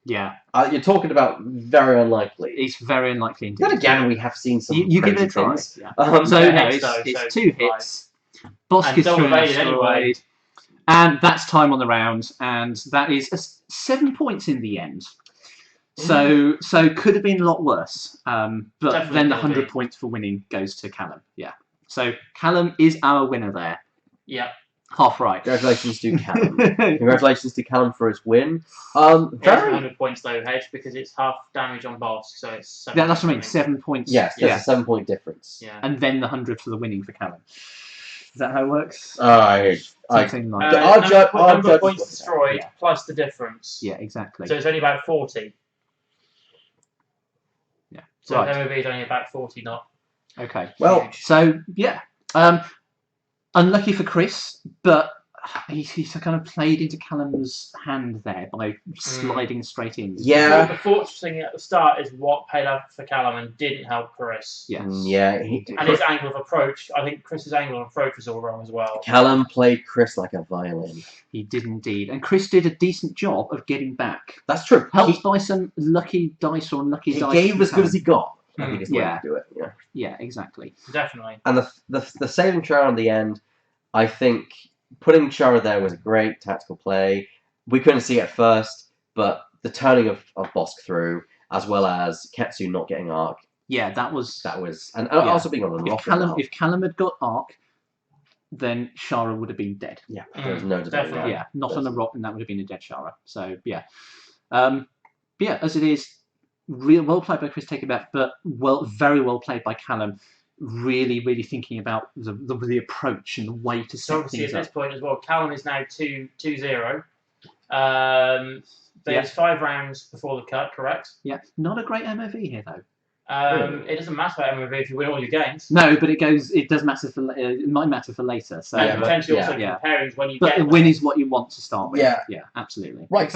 C: Yeah,
B: You're talking about very unlikely.
C: it's very unlikely indeed.
B: Then again, we have seen some
C: you give
B: crazy
C: it a try.
B: things.
C: Yeah. So
A: Yeah,
C: no,
A: hits
C: it's,
A: though,
C: it's
A: so
C: 2 hits. Boss
A: And
C: gets
A: double
C: through an
A: evaded anyway.
C: asteroid, and that's time on the round, and that is 7 points in the end. So could have been a lot worse, but
A: Definitely
C: then the
A: could have
C: 100
A: been.
C: points for winning goes to Callum. Yeah. So Callum is our winner there.
A: Yeah.
C: Half right.
B: Congratulations to Callum. Congratulations to Callum for his win.
A: It's
B: Very
A: 100 points though, Hedge, because it's half damage on Boss, so it's 7.
C: Yeah, that's what I mean. 7 points.
B: yes, there's
C: Yeah.
B: a 7-point difference.
A: Yeah.
C: And then the 100 for the winning for Callum. Is that how it works?
B: I
C: Something like that.
B: Our
A: number,
B: judge- our
A: number
B: judge
A: of points
B: is
A: destroyed
C: yeah.
A: plus the difference.
C: Yeah, exactly.
A: So it's only about 40.
C: Yeah.
A: So
C: Right.
A: MOV is only about 40, not
C: Okay.
B: well,
A: huge.
C: So yeah, unlucky for Chris, but he's kind of played into Callum's hand there by sliding straight in.
B: Yeah.
A: The fortune thing at the start is what paid off for Callum and didn't help Chris.
C: Yes.
B: yeah,
A: And his angle of approach, I think Chris's angle of approach was all wrong as well.
B: Callum played Chris like a violin.
C: He did indeed, and Chris did a decent job of getting back,
B: That's true.
C: helped by some lucky dice or unlucky
B: He
C: dice.
B: gave
C: from
B: as good as he
C: Callum.
B: got. I think is the way
C: Yeah.
B: to do it. Yeah.
C: Yeah, exactly.
A: Definitely.
B: And the saving Chara on the end, I think putting Chara there was a great tactical play. We couldn't see it at first, but the turning of Bosk through, as well as Ketsu not getting arc,
C: Yeah, that was.
B: and
C: Yeah.
B: also being on the rock.
C: If Callum had got arc, then Shara would have been dead.
B: Yeah, there's no debate.
A: Definitely.
C: Yeah, not on the rock, and that would have been a dead Shara. So yeah, but yeah, as it is, real well played by Chris taking back, but very well played by Callum. Really, really thinking about the approach and the way to
A: So
C: set
A: obviously at
C: things
A: this
C: up.
A: point as well, Callum is now 2-0. There's
C: Yeah.
A: 5 rounds before the cut, correct?
C: Yeah, not a great MOV here though.
A: It doesn't matter about MOV if you win all your games.
C: No, but it does matter for it might matter for later. So,
A: And
B: Yeah, but-
A: potentially
C: yeah,
A: also
C: yeah.
A: for pairings when you
C: but
A: get
C: the
A: them.
C: win is what you want to start with.
B: Yeah.
C: Yeah, absolutely.
B: Right.